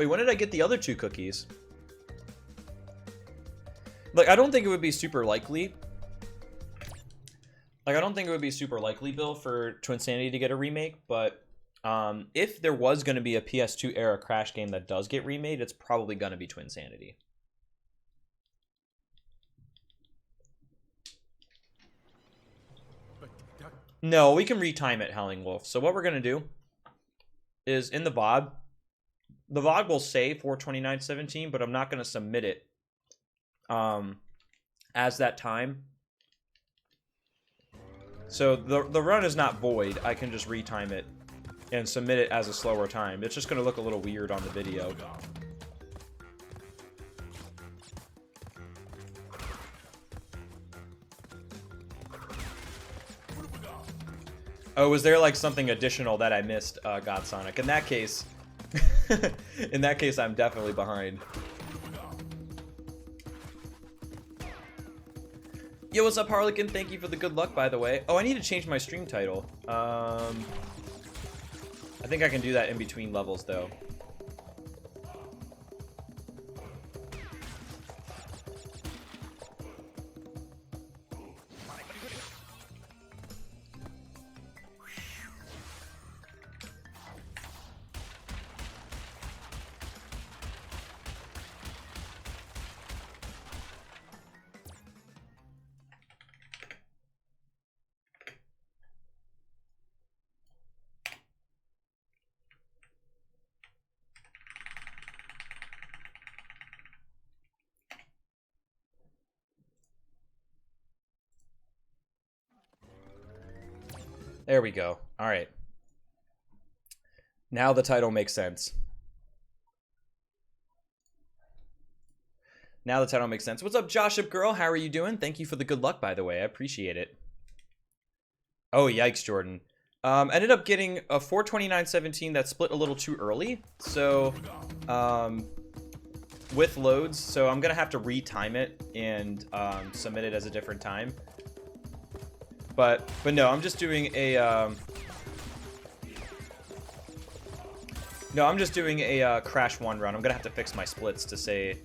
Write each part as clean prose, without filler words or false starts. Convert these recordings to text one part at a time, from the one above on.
Wait, when did I get the other 2 cookies? Like, I don't think it would be super likely. Like, I don't think it would be super likely, Bill, for Twinsanity to get a remake, but if there was going to be a PS2 era Crash game that does get remade, it's probably going to be Twinsanity. No, we can retime it, Howling Wolf. So what we're going to do is in the VOD will say 4/29/17, but I'm not going to submit it as that time. So the run is not void. I can just retime it and submit it as a slower time. It's just going to look a little weird on the video. Oh, was there like something additional that I missed, God Sonic? In that case, I'm definitely behind. Yo, what's up, Harlequin? Thank you for the good luck, by the way. Oh, I need to change my stream title. I think I can do that in between levels, though. There we go. All right. Now the title makes sense. Now the title makes sense. What's up, Joshua girl? How are you doing? Thank you for the good luck, by the way. I appreciate it. Oh, yikes, Jordan. Ended up getting a 4/29/17 that split a little too early. So, with loads. So I'm going to have to retime it and submit it as a different time. But no, I'm just doing a Crash 1 run. I'm gonna have to fix my splits to say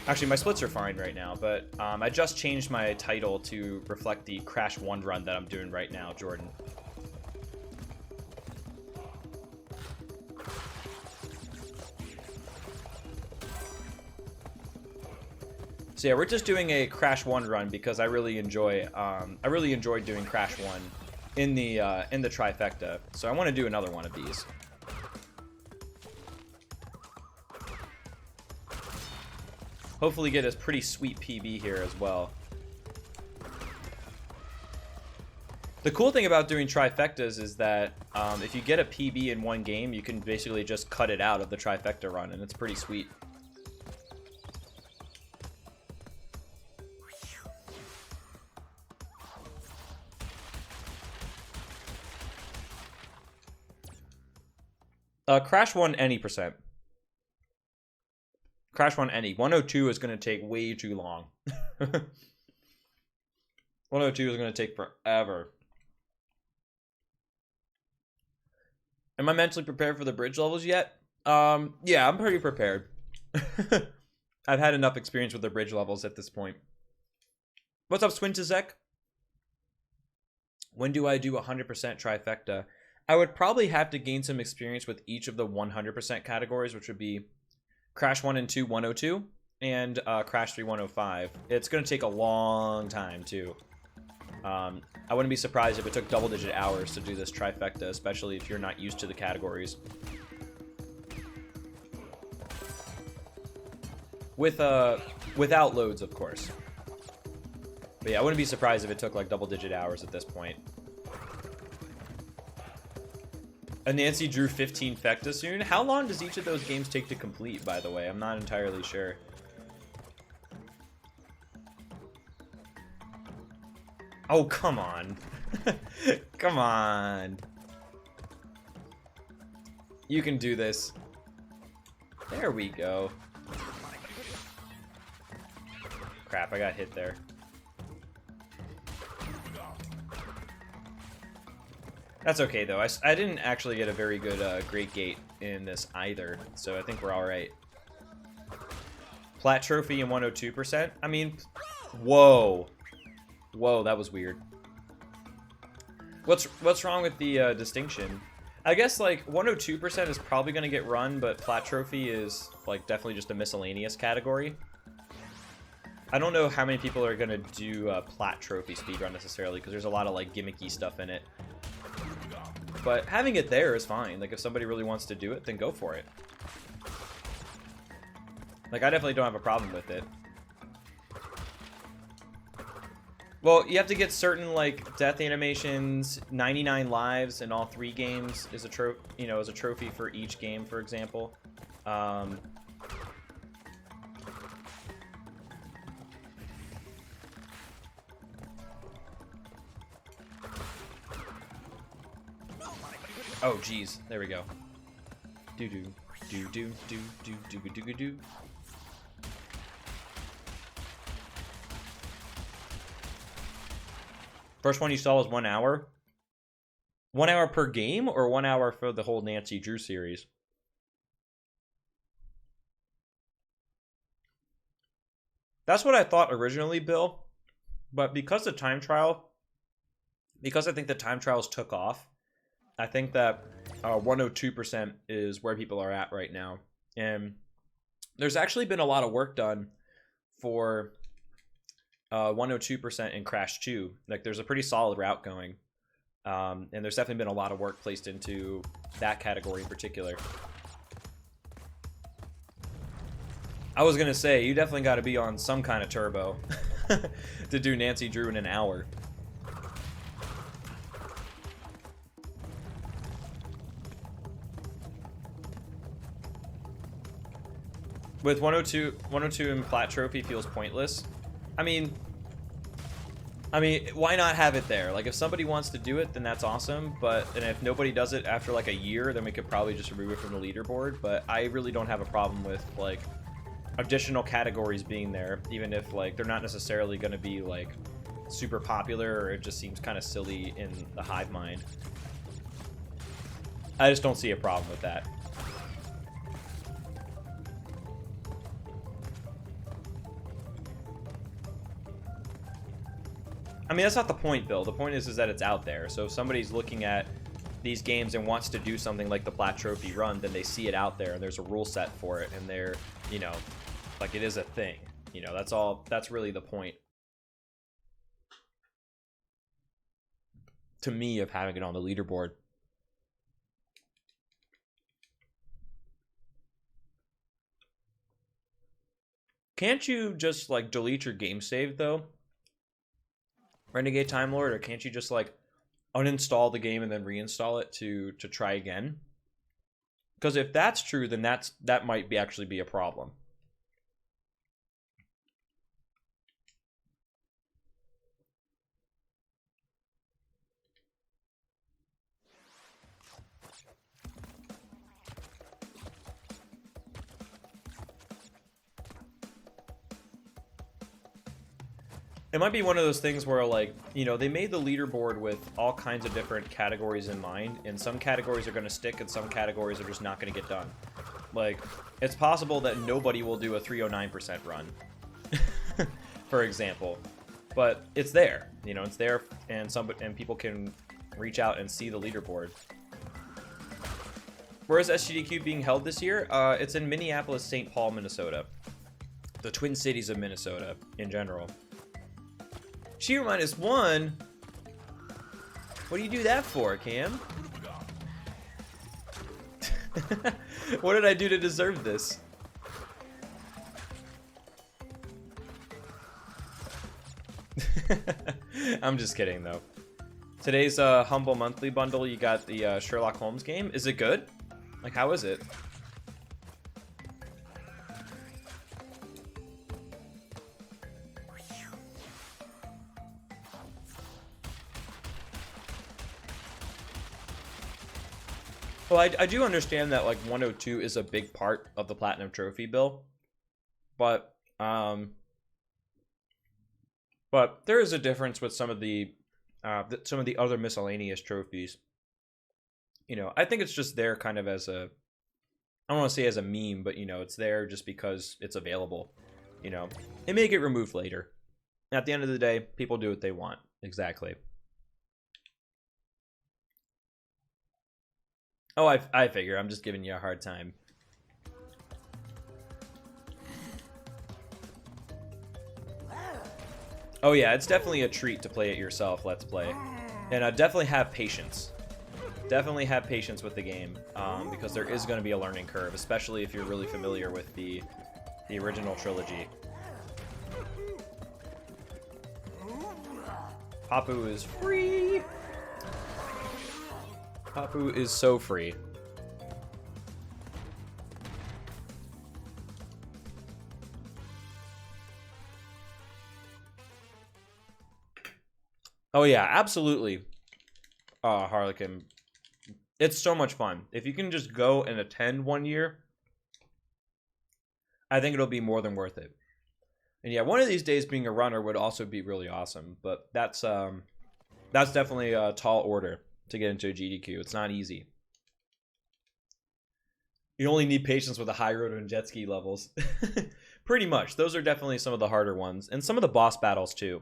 actually my splits are fine right now, but I just changed my title to reflect the Crash 1 run that I'm doing right now, Jordan. So yeah, we're just doing a Crash 1 run because I really enjoyed doing Crash 1 in the trifecta. So I want to do another one of these. Hopefully get a pretty sweet PB here as well. The cool thing about doing trifectas is that if you get a PB in one game, you can basically just cut it out of the trifecta run, and it's pretty sweet. Crash 1 any %. Crash 1 any. 102 is going to take way too long. 102 is going to take forever. Am I mentally prepared for the bridge levels yet? Yeah, I'm pretty prepared. I've had enough experience with the bridge levels at this point. What's up, Swintazek? When do I do 100% trifecta? I would probably have to gain some experience with each of the 100% categories, which would be Crash 1 and 2, 102, and Crash 3, 105. It's going to take a long time, too. I wouldn't be surprised if it took double-digit hours to do this trifecta, especially if you're not used to the categories. Without loads, of course. But yeah, I wouldn't be surprised if it took like double-digit hours at this point. And Nancy drew 15 fecta soon. How long does each of those games take to complete, by the way? I'm not entirely sure. Oh, come on. Come on. You can do this. There we go. Crap, I got hit there. That's okay, though. I didn't actually get a very good Great Gate in this either, so I think we're alright. Plat Trophy and 102%? I mean, whoa. Whoa, that was weird. What's wrong with the distinction? I guess, like, 102% is probably going to get run, but Plat Trophy is, like, definitely just a miscellaneous category. I don't know how many people are going to do Plat Trophy speedrun necessarily, because there's a lot of, like, gimmicky stuff in it. But having it there is fine. Like, if somebody really wants to do it, then go for it. Like, I definitely don't have a problem with it. Well, you have to get certain, like, death animations, 99 lives in all 3 games is a is a trophy for each game, for example. Oh, geez. There we go. Do-do. Do-do. Do-do. Do-do-do-do-do. First one you saw was 1 hour? 1 hour per game, or 1 hour for the whole Nancy Drew series? That's what I thought originally, Bill. But because I think the time trials took off, I think that 102% is where people are at right now. And there's actually been a lot of work done for 102% in Crash 2. Like, there's a pretty solid route going. And there's definitely been a lot of work placed into that category in particular. I was going to say, you definitely got to be on some kind of turbo to do Nancy Drew in an hour. With 102 and Plat Trophy feels pointless. I mean, why not have it there? Like, if somebody wants to do it, then that's awesome. And if nobody does it after like a year, then we could probably just remove it from the leaderboard. But I really don't have a problem with, like, additional categories being there, even if, like, they're not necessarily going to be, like, super popular, or it just seems kind of silly in the hive mind. I just don't see a problem with that. I mean, that's not the point, Bill. The point is that it's out there. So if somebody's looking at these games and wants to do something like the Plat Trophy run, then they see it out there, and there's a rule set for it, and they're, you know, like, it is a thing. You know, that's all. That's really the point, to me, of having it on the leaderboard. Can't you just, like, delete your game save, though? Renegade Time Lord, or can't you just, like, uninstall the game and then reinstall it to try again? Because if that's true, then that might actually be a problem. It might be one of those things where, like, you know, they made the leaderboard with all kinds of different categories in mind, and some categories are going to stick and some categories are just not going to get done. Like, it's possible that nobody will do a 309% run, for example, but it's there. You know, it's there, and people can reach out and see the leaderboard. Where is SGDQ being held this year? It's in Minneapolis, St. Paul, Minnesota. The Twin Cities of Minnesota in general. Sheer -1? What do you do that for, Cam? What did I do to deserve this? I'm just kidding, though. Today's Humble Monthly Bundle, you got the Sherlock Holmes game. Is it good? Like, how is it? Well, I do understand that, like, 102 is a big part of the Platinum Trophy, Bill. But there is a difference with some of the other miscellaneous trophies. you know, I think it's just there kind of as a, I don't want to say as a meme, but, you know, it's there just because it's available. You know, it may get removed later. At the end of the day, people do what they want. Exactly. Oh, I figure. I'm just giving you a hard time. Oh yeah, it's definitely a treat to play it yourself, Let's Play. And definitely have patience. Definitely have patience with the game, because there is going to be a learning curve, especially if you're really familiar with the original trilogy. Papu is free! Papu is so free. Oh yeah, absolutely. Harlequin. It's so much fun. If you can just go and attend one year, I think it'll be more than worth it. And yeah, one of these days being a runner would also be really awesome. But that's definitely a tall order to get into a GDQ. It's not easy. You only need patience with the high road and jet ski levels. Pretty much. Those are definitely some of the harder ones. And some of the boss battles too.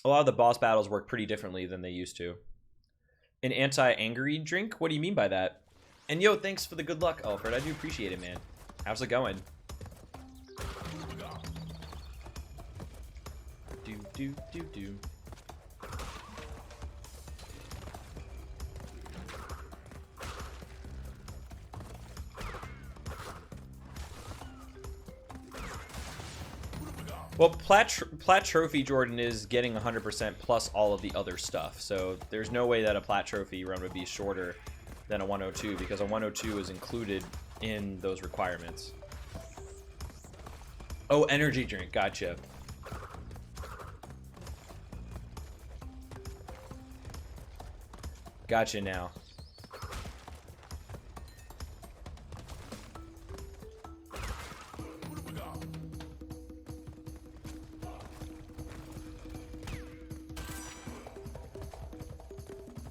A lot of the boss battles work pretty differently than they used to. An anti-angry drink? What do you mean by that? And yo, thanks for the good luck, Alfred. I do appreciate it, man. How's it going? Do. Well, Plat Trophy Jordan is getting 100% plus all of the other stuff, so there's no way that a Plat Trophy run would be shorter than a 102, because a 102 is included in those requirements. Oh, energy drink, gotcha. Gotcha now.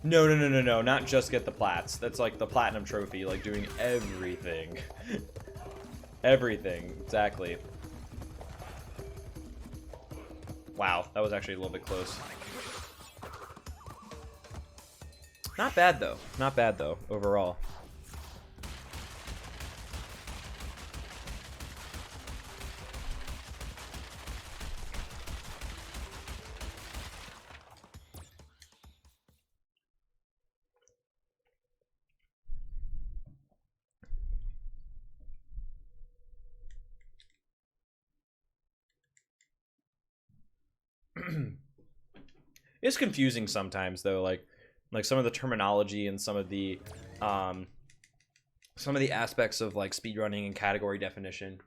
No, not just get the plats. That's like the platinum trophy, like doing everything. Everything, exactly. Wow, that was actually a little bit close. Not bad though, overall. It's confusing sometimes though, like some of the terminology and some of the aspects of like speedrunning and category definition.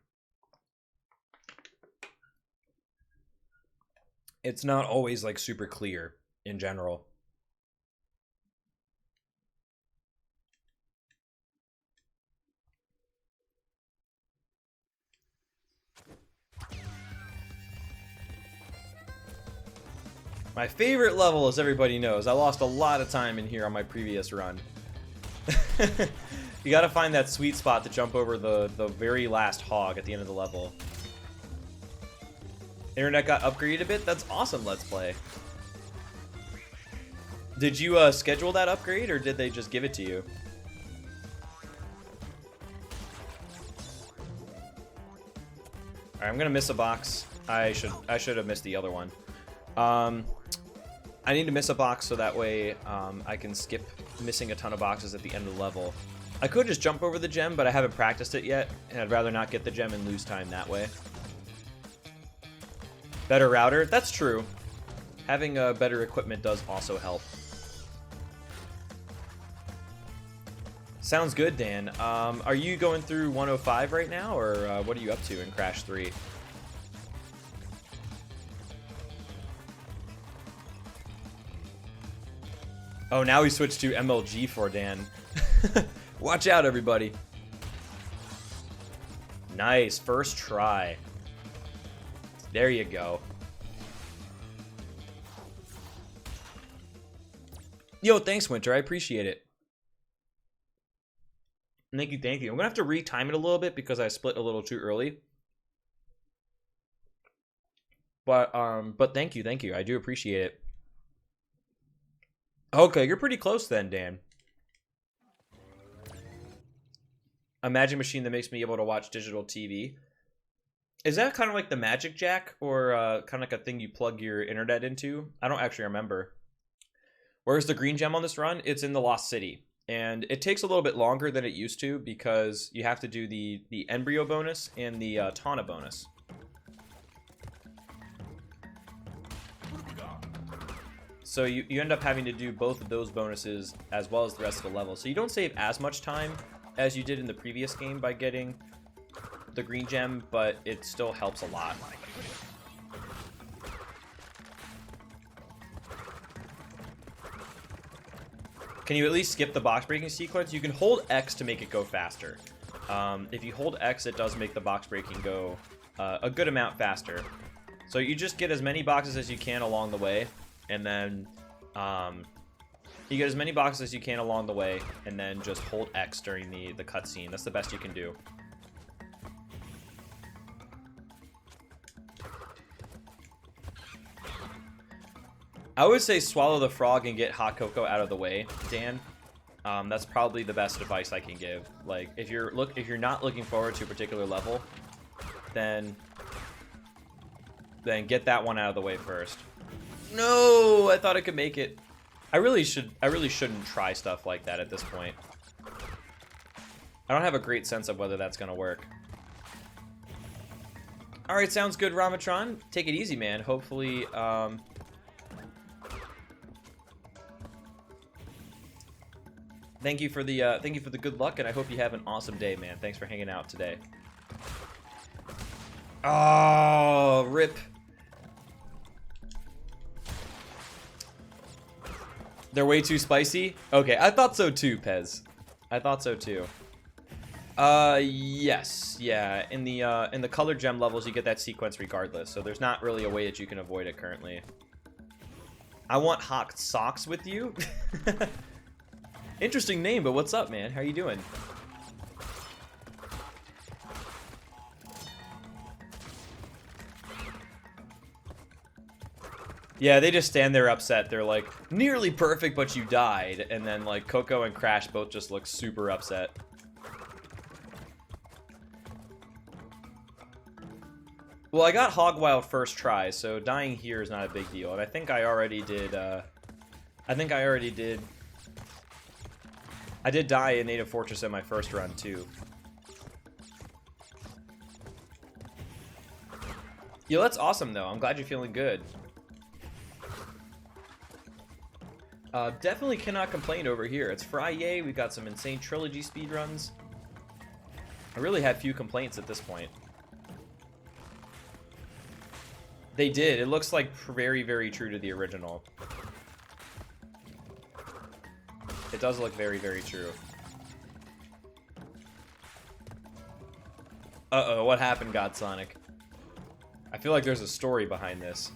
It's not always like super clear in general. My favorite level, as everybody knows, I lost a lot of time in here on my previous run. You gotta find that sweet spot to jump over the very last hog at the end of the level. Internet got upgraded a bit? That's awesome, Let's Play. Did you schedule that upgrade, or did they just give it to you? Alright, I'm gonna miss a box. I should have missed the other one. I need to miss a box so that way I can skip missing a ton of boxes at the end of the level. I could just jump over the gem, but I haven't practiced it yet, and I'd rather not get the gem and lose time that way. Better router? That's true. Having better equipment does also help. Sounds good, Dan. Are you going through 105 right now, or what are you up to in Crash 3? Oh, now we switched to MLG for Dan. Watch out, everybody. Nice, first try. There you go. Yo, thanks, Winter. I appreciate it. Thank you, thank you. I'm gonna have to retime it a little bit because I split a little too early. But thank you. I do appreciate it. Okay, you're pretty close then, Dan. A magic machine that makes me able to watch digital TV. Is that kind of like the Magic Jack, or kind of like a thing you plug your internet into? I don't actually remember. Where's the green gem on this run? It's in the Lost City. And it takes a little bit longer than it used to because you have to do the embryo bonus and the Tana bonus. So you end up having to do both of those bonuses as well as the rest of the level. So you don't save as much time as you did in the previous game by getting the green gem, but it still helps a lot. Can you at least skip the box breaking sequence? You can hold X to make it go faster. If you hold X, it does make the box breaking go a good amount faster. So you just get as many boxes as you can along the way, and then you get as many boxes as you can along the way, and then just hold X during the cutscene. That's the best you can do. I would say swallow the frog and get hot cocoa out of the way, Dan. That's probably the best advice I can give. Like, if you're not looking forward to a particular level, then get that one out of the way first. No, I thought I could make it. I really shouldn't try stuff like that at this point. I don't have a great sense of whether that's gonna work. All right, sounds good, Ramatron. Take it easy, man. Hopefully, thank you for the good luck, and I hope you have an awesome day, man. Thanks for hanging out today. Oh, rip. They're way too spicy? Okay, I thought so too, Pez. I thought so too. Yes. Yeah, in the color gem levels, you get that sequence regardless, so there's not really a way that you can avoid it currently. I want hot socks with you? Interesting name, but what's up, man? How you doing? Yeah, they just stand there upset. They're like, nearly perfect, but you died. And then, like, Coco and Crash both just look super upset. Well, I got Hog Wild first try, so dying here is not a big deal. And I think I already did, I did die in Native Fortress in my first run, too. Yo, that's awesome, though. I'm glad you're feeling good. Definitely cannot complain over here. It's Friday. We've got some insane Trilogy speedruns. I really had few complaints at this point. They did. It looks like very, very true to the original. It does look very, very true. Uh-oh, what happened, God Sonic? I feel like there's a story behind this.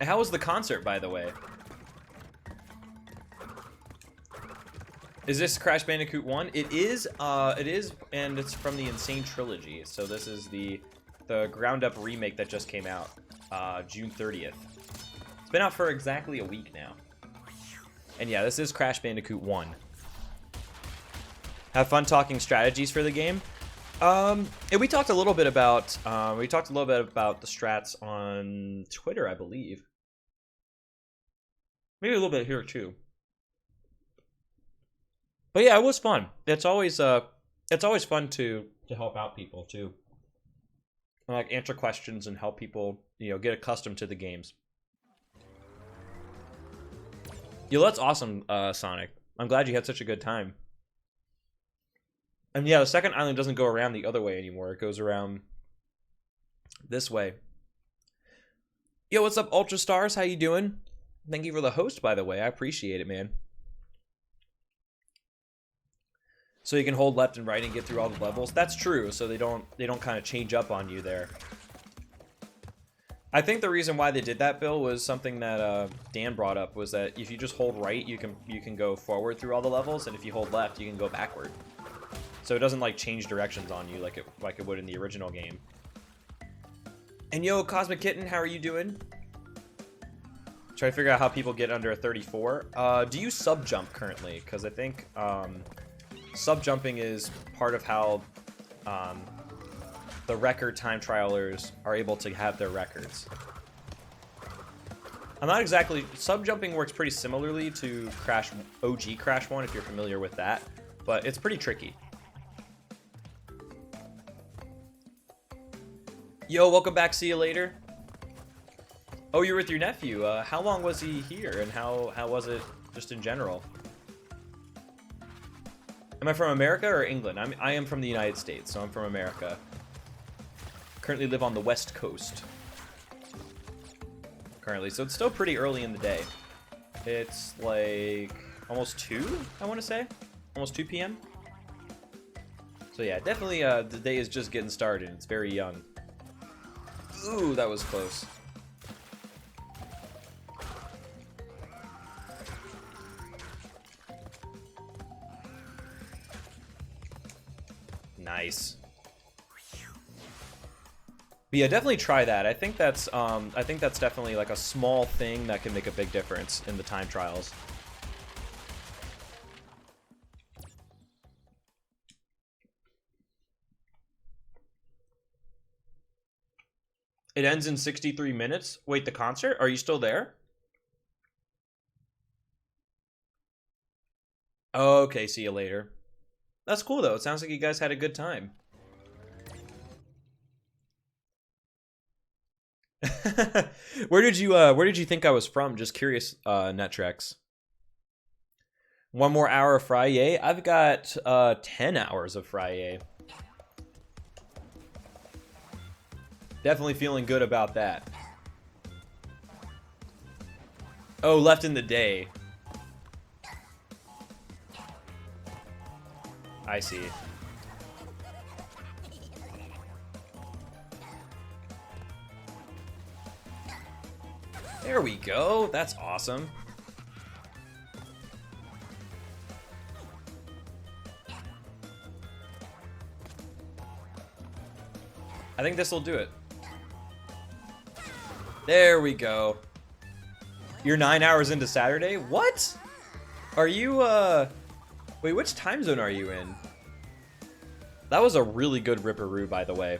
How was the concert, by the way? Is this Crash Bandicoot 1? It is, and it's from the Insane Trilogy. So this is the ground-up remake that just came out, June 30th. It's been out for exactly a week now. And yeah, this is Crash Bandicoot 1. Have fun talking strategies for the game. And we talked a little bit about the strats on Twitter, I believe. Maybe a little bit here too. But yeah, it was fun. It's always fun to help out people too. And, like, answer questions and help people, get accustomed to the games. Yo, that's awesome, Sonic. I'm glad you had such a good time. And yeah, the second island doesn't go around the other way anymore. It goes around this way. Yo, what's up, Ultra Stars? How you doing? Thank you for the host, by the way. I appreciate it, man. So you can hold left and right and get through all the levels. That's true. So they don't kind of change up on you there. I think the reason why they did that, Bill, was something that Dan brought up, was that if you just hold right, you can go forward through all the levels, and if you hold left, you can go backward. So it doesn't like change directions on you like it would in the original game. And yo, Cosmic Kitten, how are you doing? Try to figure out how people get under a 34. Do you sub jump currently? Because I think sub jumping is part of how the record time trialers are able to have their records. I'm not exactly... Sub jumping works pretty similarly to OG Crash 1, if you're familiar with that, but it's pretty tricky. Yo, welcome back. See you later. Oh, you're with your nephew. How long was he here, and how was it just in general? Am I from America or England? I am from the United States, so I'm from America. Currently live on the West Coast. Currently, so it's still pretty early in the day. It's like almost 2, I want to say. Almost 2 p.m. So yeah, definitely the day is just getting started. It's very young. Ooh, that was close. Nice. But yeah, definitely try that. I think that's definitely like a small thing that can make a big difference in the time trials. It ends in 63 minutes. Wait, the concert? Are you still there? Okay, see you later. That's cool though. It sounds like you guys had a good time. Where did you think I was from? Just curious, Netrex. 1 more hour of Friday. I've got 10 hours of Friday. Definitely feeling good about that. Oh, left in the day. I see. There we go. That's awesome. I think this will do it. There we go. You're 9 hours into Saturday? What? Are you, wait, which time zone are you in? That was a really good ripperoo, by the way.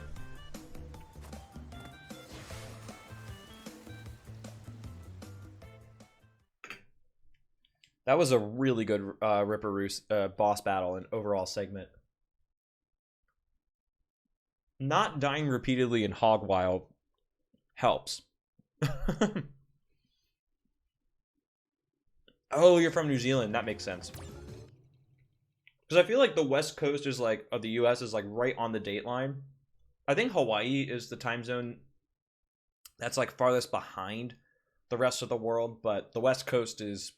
That was a really good ripperoo boss battle and overall segment. Not dying repeatedly in Hogwild helps. Oh, you're from New Zealand. That makes sense. Because I feel like the West Coast is like of the US is like right on the date line. I think Hawaii is the time zone that's like farthest behind the rest of the world, but the West Coast is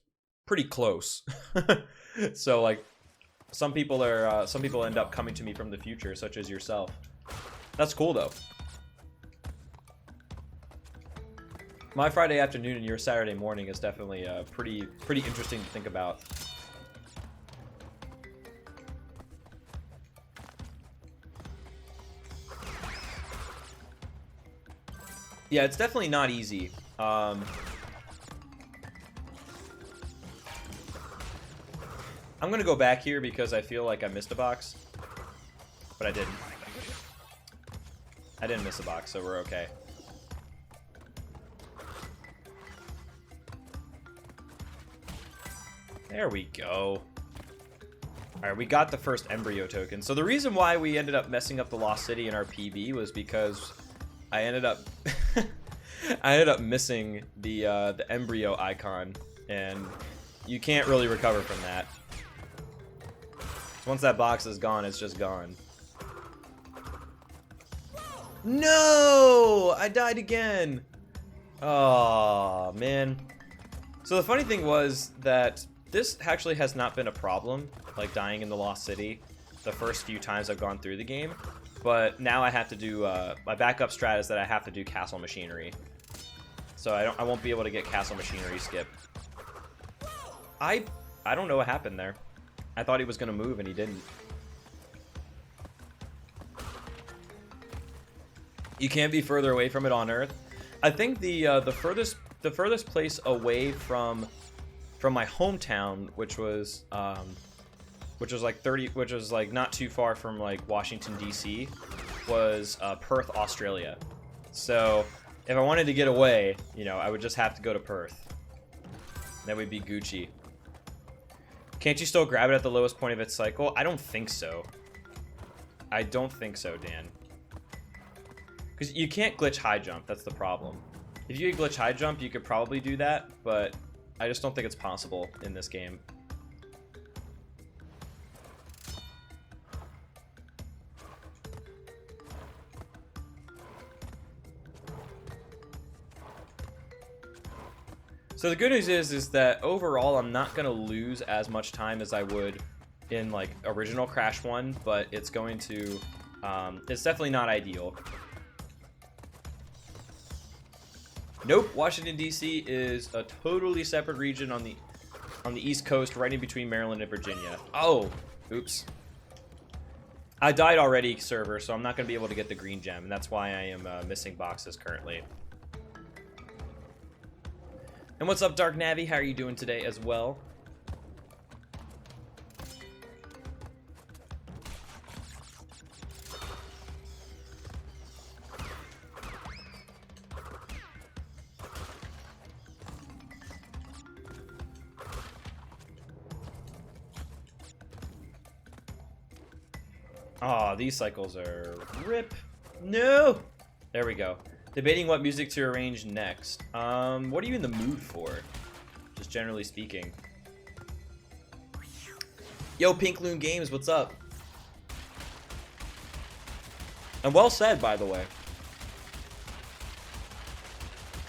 pretty close. So like some people end up coming to me from the future, such as yourself. That's cool though. My Friday afternoon and your Saturday morning is definitely pretty interesting to think about. Yeah, it's definitely not easy. I'm gonna go back here because I feel like I missed a box, but I didn't. I didn't miss a box, so we're okay. There we go. Alright, we got the first embryo token. So the reason why we ended up messing up the Lost City in our PB was because I ended up I ended up missing the embryo icon, and you can't really recover from that. Once that box is gone, it's just gone. No! I died again! Oh man. So the funny thing was that this actually has not been a problem, like dying in the Lost City, the first few times I've gone through the game. But now I have to do, my backup strat is that I have to do castle machinery. so I won't be able to get Castle Machinery skip. I don't know what happened there. I thought he was gonna move and he didn't. You can't be further away from it on Earth. I think the furthest place away from my hometown, which was like not too far from like Washington D.C., was Perth, Australia. So if I wanted to get away, you know, I would just have to go to Perth. That would be Gucci. Can't you still grab it at the lowest point of its cycle? I don't think so. I don't think so, Dan. Because you can't glitch high jump, that's the problem. If you could glitch high jump, you could probably do that, but I just don't think it's possible in this game. So the good news is that overall I'm not going to lose as much time as I would in like original Crash 1, but it's going to, it's definitely not ideal. Nope, Washington D.C. is a totally separate region on the East Coast, right in between Maryland and Virginia. Oh, oops. I died already, server, so I'm not going to be able to get the green gem, and that's why I am missing boxes currently. And what's up, Dark Navi? How are you doing today as well? Aw, these cycles are rip. No! There we go. Debating what music to arrange next. What are you in the mood for? Just generally speaking. Yo, Pink Loon Games, what's up? And well said, by the way.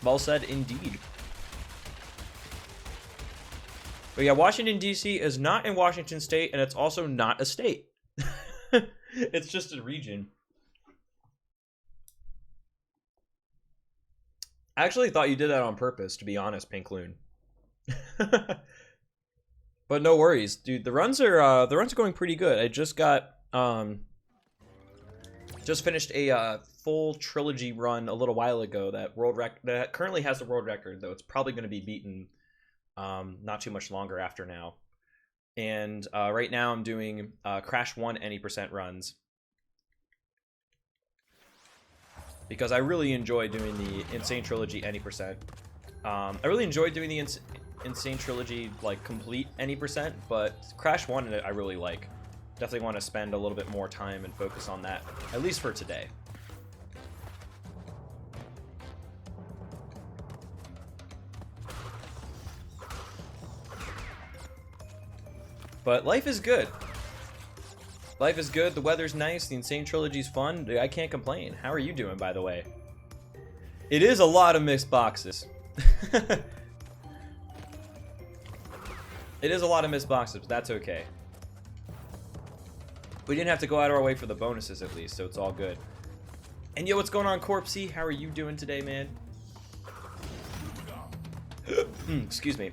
Well said indeed. But yeah, Washington, D.C. is not in Washington State, and it's also not a state. It's just a region. I actually thought you did that on purpose, to be honest, Pink Loon. But no worries, dude. The runs are going pretty good. I just got just finished a full trilogy run a little while ago. That currently has the world record, though it's probably going to be beaten not too much longer after now. And right now I'm doing Crash 1 any % runs. Because I really enjoy doing the Insane Trilogy any %. I really enjoy doing the Insane Trilogy, like, complete any %, but Crash 1 I really like. Definitely want to spend a little bit more time and focus on that, at least for today. But life is good. Life is good, the weather's nice, the Insane Trilogy's fun. I can't complain. How are you doing, by the way? It is a lot of mixed boxes. It is a lot of missed boxes, but that's okay. We didn't have to go out of our way for the bonuses, at least, so it's all good. And yo, what's going on, Corpsey? How are you doing today, man? Excuse me.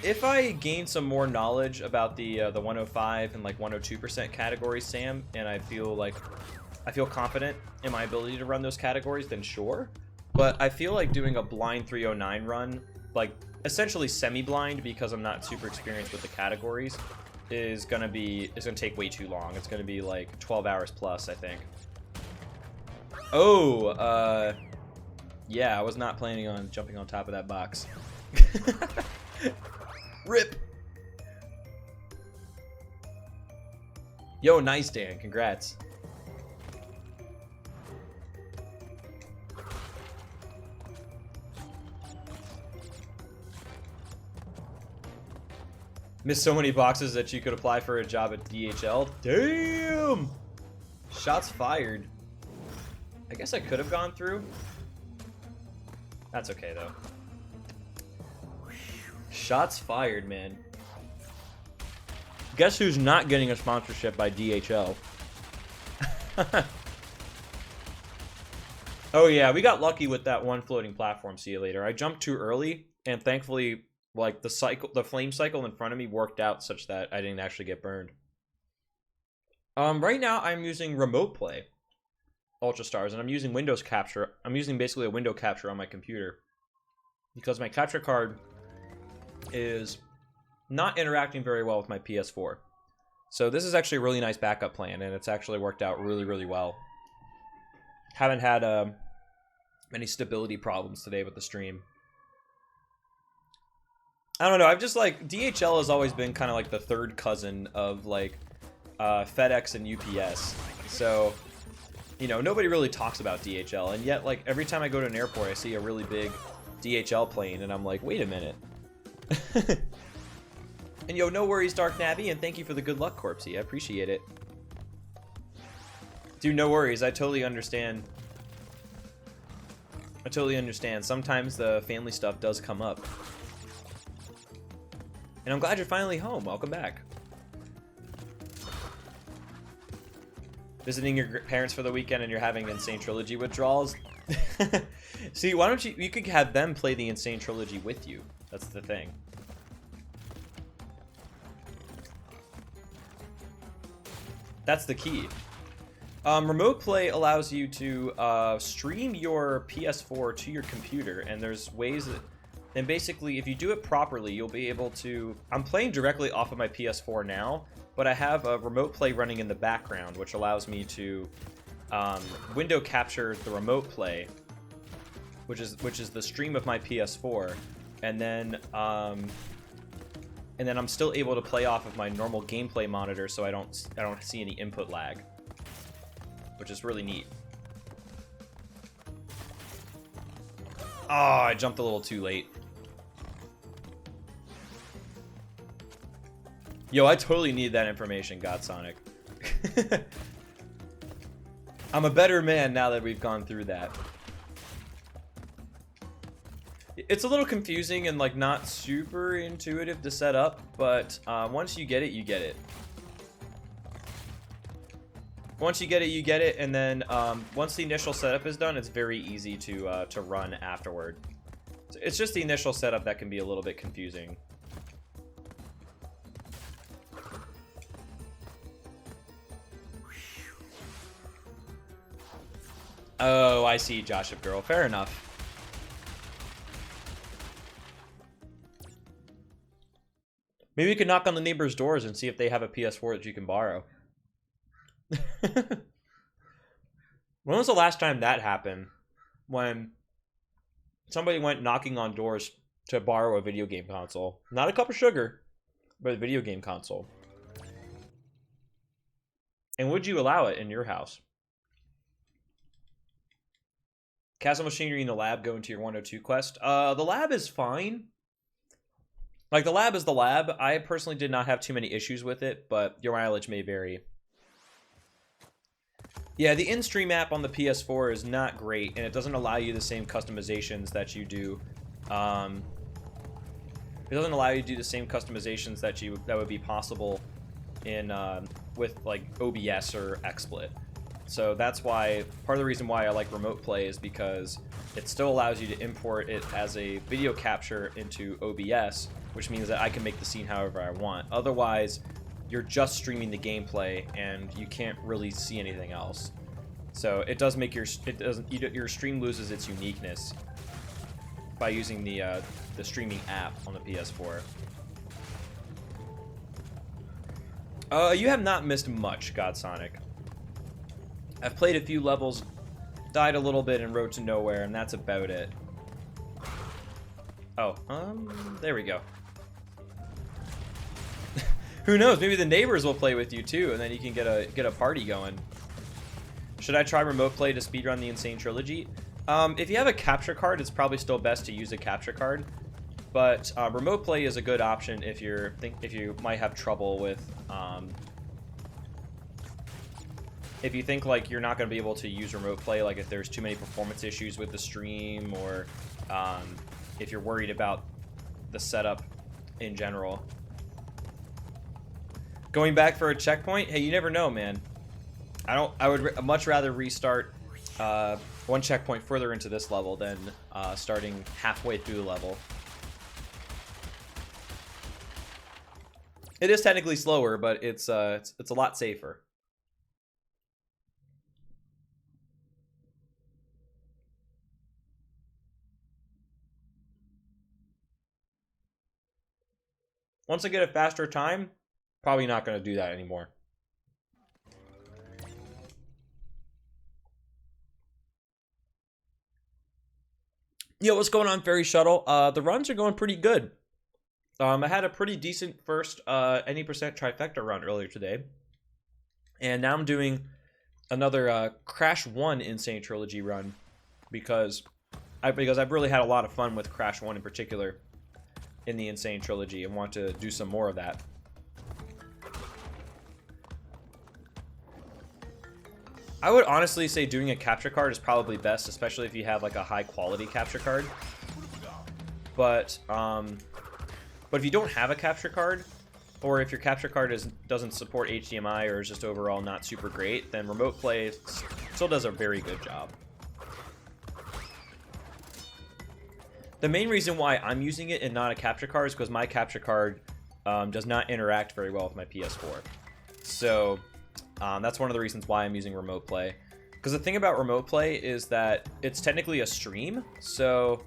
If I gain some more knowledge about the 105 and like 102% categories, Sam, and I feel confident in my ability to run those categories, then sure. But I feel like doing a blind 309 run, like essentially semi-blind because I'm not super experienced with the categories, is gonna take way too long. It's gonna be like 12 hours plus, I think. Oh, yeah, I was not planning on jumping on top of that box. Rip. Yo, nice, Dan. Congrats. Missed so many boxes that you could apply for a job at DHL. Damn! Shots fired. I guess I could have gone through. That's okay, though. Shots fired, man. Guess who's not getting a sponsorship by DHL? Oh yeah, we got lucky with that one floating platform. See you later. I jumped too early, and thankfully, like the flame cycle in front of me worked out such that I didn't actually get burned. Right now I'm using Remote Play Ultra Stars, and I'm using Windows Capture. I'm using basically a window capture on my computer because my capture card is not interacting very well with my PS4. So this is actually a really nice backup plan, and it's actually worked out really, really well. Haven't had many stability problems today with the stream. I don't know. I've just like DHL has always been kind of like the third cousin of like FedEx and UPS. So, you know, nobody really talks about DHL, and yet like every time I go to an airport, I see a really big DHL plane, and I'm like, wait a minute. And yo, no worries, Dark Navi, and thank you for the good luck, Corpsey. I appreciate it. Dude, no worries. I totally understand. I totally understand. Sometimes the family stuff does come up. And I'm glad you're finally home. Welcome back. Visiting your parents for the weekend and you're having Insane Trilogy withdrawals? See, why don't you could have them play the Insane Trilogy with you. That's the thing. That's the key. Remote Play allows you to stream your PS4 to your computer, and there's ways that, and basically if you do it properly, you'll be able to, I'm playing directly off of my PS4 now, but I have a Remote Play running in the background, which allows me to window capture the Remote Play, which is the stream of my PS4, and then I'm still able to play off of my normal gameplay monitor, so I don't see any input lag, which is really neat. Oh, I jumped a little too late. Yo, I totally need that information, Godsonic. I'm a better man now that we've gone through that. It's a little confusing and like not super intuitive to set up, but once you get it, you get it. Once you get it, you get it, and then once the initial setup is done, it's very easy to run afterward. It's just the initial setup that can be a little bit confusing. Oh, I see, Joshua Girl. Fair enough. Maybe you could knock on the neighbors' doors and see if they have a PS4 that you can borrow. When was the last time that happened? When somebody went knocking on doors to borrow a video game console. Not a cup of sugar, but a video game console. And would you allow it in your house? Castle Machinery in the lab go into your 102 quest. The lab is fine. Like, the lab is the lab. I personally did not have too many issues with it, but your mileage may vary. Yeah, the in-stream app on the PS4 is not great, and it doesn't allow you the same customizations that you do. It doesn't allow you to do the same customizations that would be possible in with like OBS or XSplit. So that's why, part of the reason why I like Remote Play is because it still allows you to import it as a video capture into OBS, which means that I can make the scene however I want. Otherwise, you're just streaming the gameplay and you can't really see anything else. So it does make your stream loses its uniqueness by using the streaming app on the PS4. You have not missed much, Godsonic. I've played a few levels, died a little bit in Road to Nowhere, and that's about it. Oh, there we go. Who knows? Maybe the neighbors will play with you too, and then you can get a party going. Should I try Remote Play to speedrun the Insane Trilogy? If you have a capture card, it's probably still best to use a capture card. But Remote Play is a good option if you might have trouble with. If you think like you're not going to be able to use Remote Play, like if there's too many performance issues with the stream, or if you're worried about the setup in general. Going back for a checkpoint? Hey, you never know, man. I would much rather restart one checkpoint further into this level than starting halfway through the level. It is technically slower, but it's a lot safer. Once I get a faster time, probably not going to do that anymore. Yo, what's going on, Fairy Shuttle? The runs are going pretty good. I had a pretty decent first any percent trifecta run earlier today. And now I'm doing another Crash 1 Insane Trilogy run because I've really had a lot of fun with Crash 1 in particular in the Insane Trilogy and want to do some more of that. I would honestly say doing a capture card is probably best, especially if you have like a high quality capture card. But if you don't have a capture card, or if your capture card doesn't support HDMI or is just overall not super great, then remote play still does a very good job. The main reason why I'm using it and not a capture card is because my capture card does not interact very well with my PS4. So that's one of the reasons why I'm using remote play. Because the thing about remote play is that it's technically a stream, so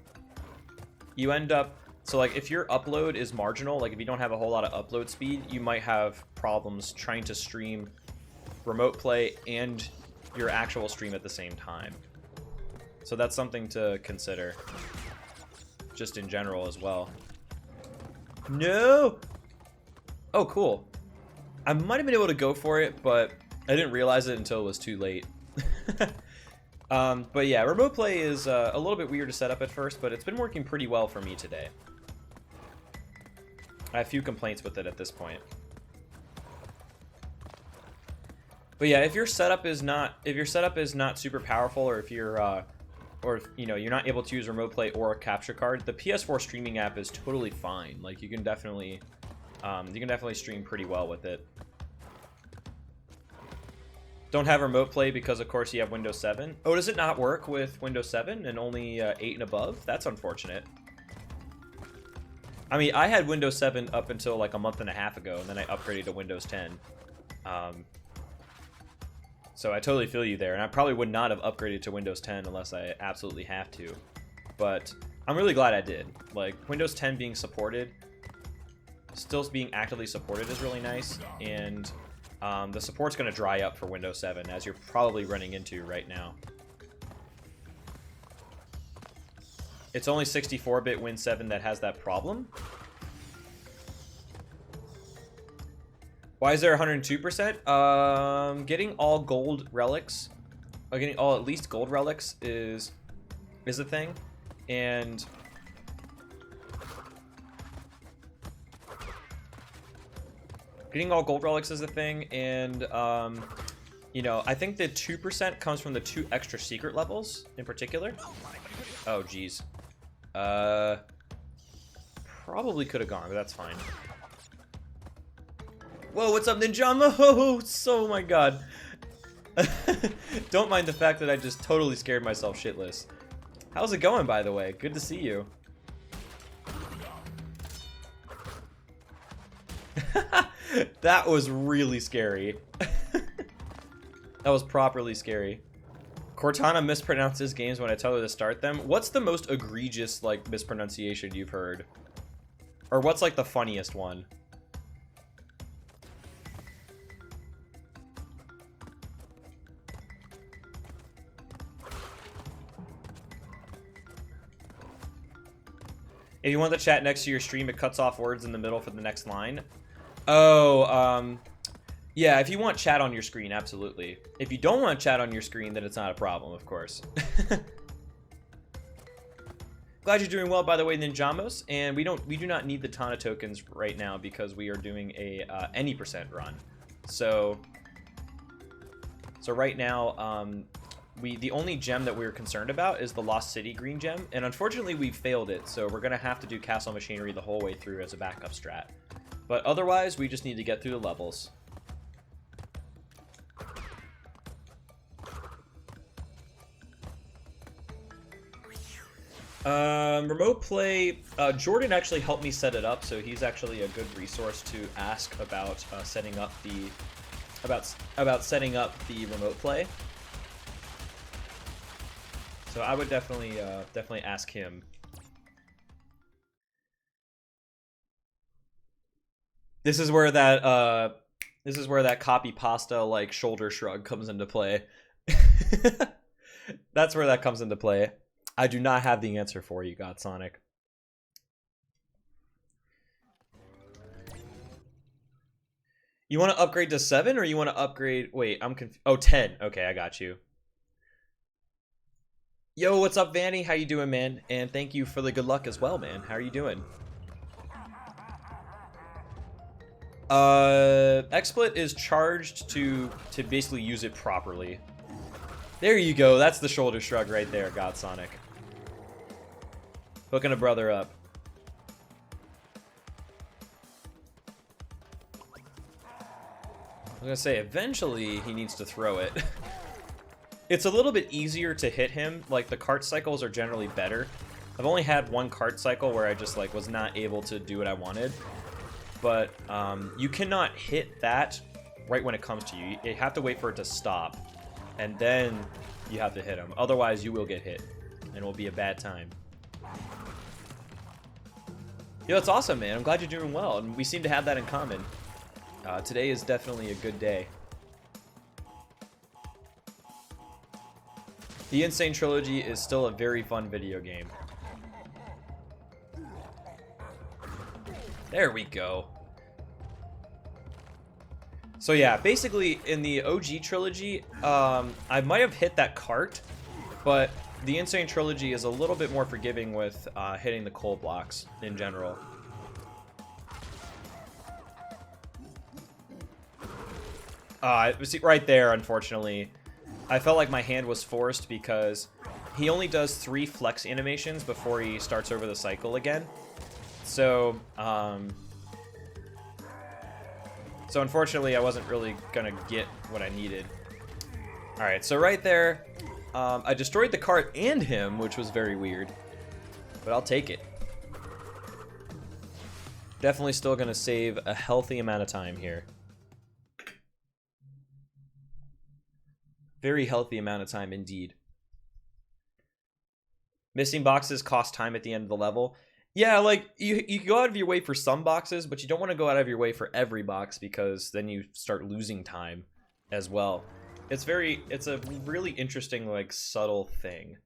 you end up... So, like, if your upload is marginal, like, if you don't have a whole lot of upload speed, you might have problems trying to stream remote play and your actual stream at the same time. So that's something to consider, just in general as well. No! Oh, cool. I might have been able to go for it, but I didn't realize it until it was too late. But yeah, remote play is a little bit weird to set up at first, but it's been working pretty well for me today. I have a few complaints with it at this point. But yeah, if your setup is not super powerful, or if you're or if, you know, you're not able to use remote play or a capture card, the PS4 streaming app is totally fine. Like, you can definitely stream pretty well with it. Don't have remote play because, of course, you have Windows 7. Oh, does it not work with Windows 7 and only 8 and above? That's unfortunate. I mean, I had Windows 7 up until like a month and a half ago, and then I upgraded to Windows 10. So I totally feel you there, and I probably would not have upgraded to Windows 10 unless I absolutely have to. But I'm really glad I did. Like, Windows 10 being supported, still being actively supported is really nice, and the support's going to dry up for Windows 7, as you're probably running into right now. It's only 64-bit Win 7 that has that problem. Why is there 102%? Getting all gold relics, or getting all at least gold relics is a thing, and getting all gold relics is a thing, and you know, I think the 2% comes from the 2 extra secret levels in particular. Oh, geez. Probably could have gone, but that's fine. Whoa, what's up, Ninjama? Oh my god. Don't mind the fact that I just totally scared myself shitless. How's it going, by the way? Good to see you. That was really scary. That was properly scary. Cortana mispronounces games when I tell her to start them. What's the most egregious, like, mispronunciation you've heard? Or what's, like, the funniest one? If you want the chat next to your stream, it cuts off words in the middle for the next line. Oh, yeah, if you want chat on your screen, absolutely. If you don't want chat on your screen, then it's not a problem, of course. Glad you're doing well, by the way, Ninjamos. And we do not need the Tana tokens right now because we are doing a any percent run. So right now, the only gem that we're concerned about is the Lost City green gem, and unfortunately we failed it. So we're gonna have to do Castle Machinery the whole way through as a backup strat. But otherwise, we just need to get through the levels. Remote play, Jordan actually helped me set it up, so he's actually a good resource to ask about setting up the setting up the remote play. So I would definitely ask him. This is where that copy pasta like shoulder shrug comes into play. That's where that comes into play. I do not have the answer for you, God Sonic. You want to upgrade to 7 or you want to upgrade? Wait, I'm confused. Oh, 10. Okay, I got you. Yo, what's up, Vanny? How you doing, man? And thank you for the good luck as well, man. How are you doing? XSplit is charged to basically use it properly. There you go. That's the shoulder shrug right there, God Sonic. Hooking a brother up. I'm gonna say eventually he needs to throw it. It's a little bit easier to hit him. Like the cart cycles are generally better. I've only had one cart cycle where I just like was not able to do what I wanted. But you cannot hit that right when it comes to you. You have to wait for it to stop, and then you have to hit him. Otherwise, you will get hit, and it will be a bad time. Yo, that's awesome, man. I'm glad you're doing well, and we seem to have that in common. Today is definitely a good day. The Sane Trilogy is still a very fun video game. There we go. So yeah, basically in the OG trilogy, I might have hit that cart, but the Insane Trilogy is a little bit more forgiving with hitting the coal blocks in general. See, right there, unfortunately, I felt like my hand was forced because he only does 3 flex animations before he starts over the cycle again. So, so unfortunately, I wasn't really gonna get what I needed. All right, so right there, I destroyed the cart and him, which was very weird, but I'll take it. Definitely still gonna save a healthy amount of time here. Very healthy amount of time indeed. Missing boxes cost time at the end of the level. Yeah, like, you can go out of your way for some boxes, but you don't want to go out of your way for every box because then you start losing time as well. It's a really interesting, like, subtle thing,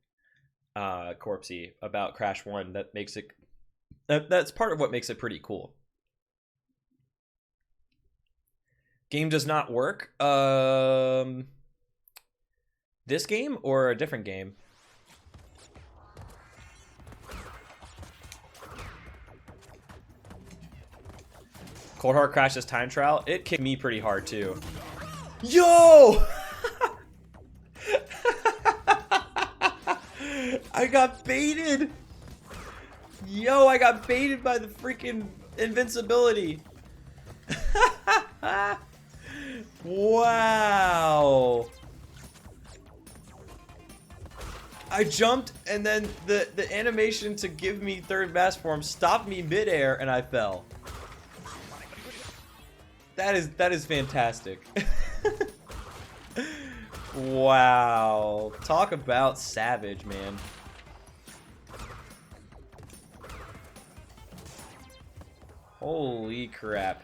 Corpsey, about Crash 1 that makes it... That's part of what makes it pretty cool. Game does not work. This game or a different game? Cold Hard Crash's time trial, it kicked me pretty hard too. Yo! I got baited! Yo, I got baited by the freaking invincibility. Wow. I jumped and then the animation to give me third mass form stopped me midair and I fell. That is fantastic. Wow. Talk about savage, man. Holy crap.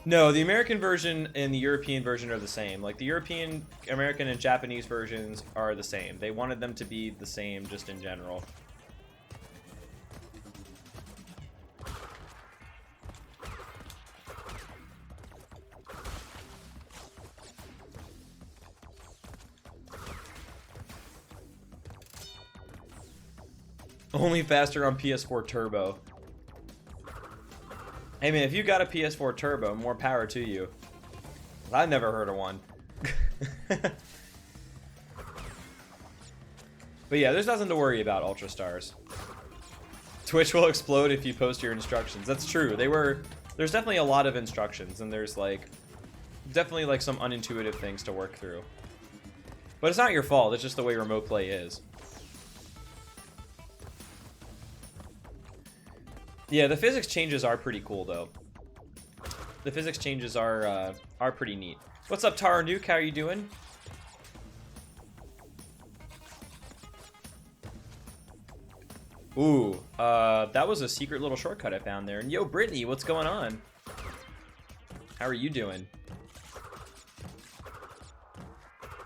No, the American version and the European version are the same. Like, the European, American, and Japanese versions are the same. They wanted them to be the same just in general. Only faster on PS4 Turbo. Hey man, if you got a PS4 Turbo, more power to you. I've never heard of one. But yeah, there's nothing to worry about, Ultra Stars. Twitch will explode if you post your instructions. That's true. There's definitely a lot of instructions, and there's like definitely like some unintuitive things to work through. But it's not your fault. It's just the way remote play is. Yeah, the physics changes are pretty cool though. The physics changes are pretty neat. What's up, Tara Nuke? How are you doing? Ooh, that was a secret little shortcut I found there. And yo, Brittany, what's going on? How are you doing?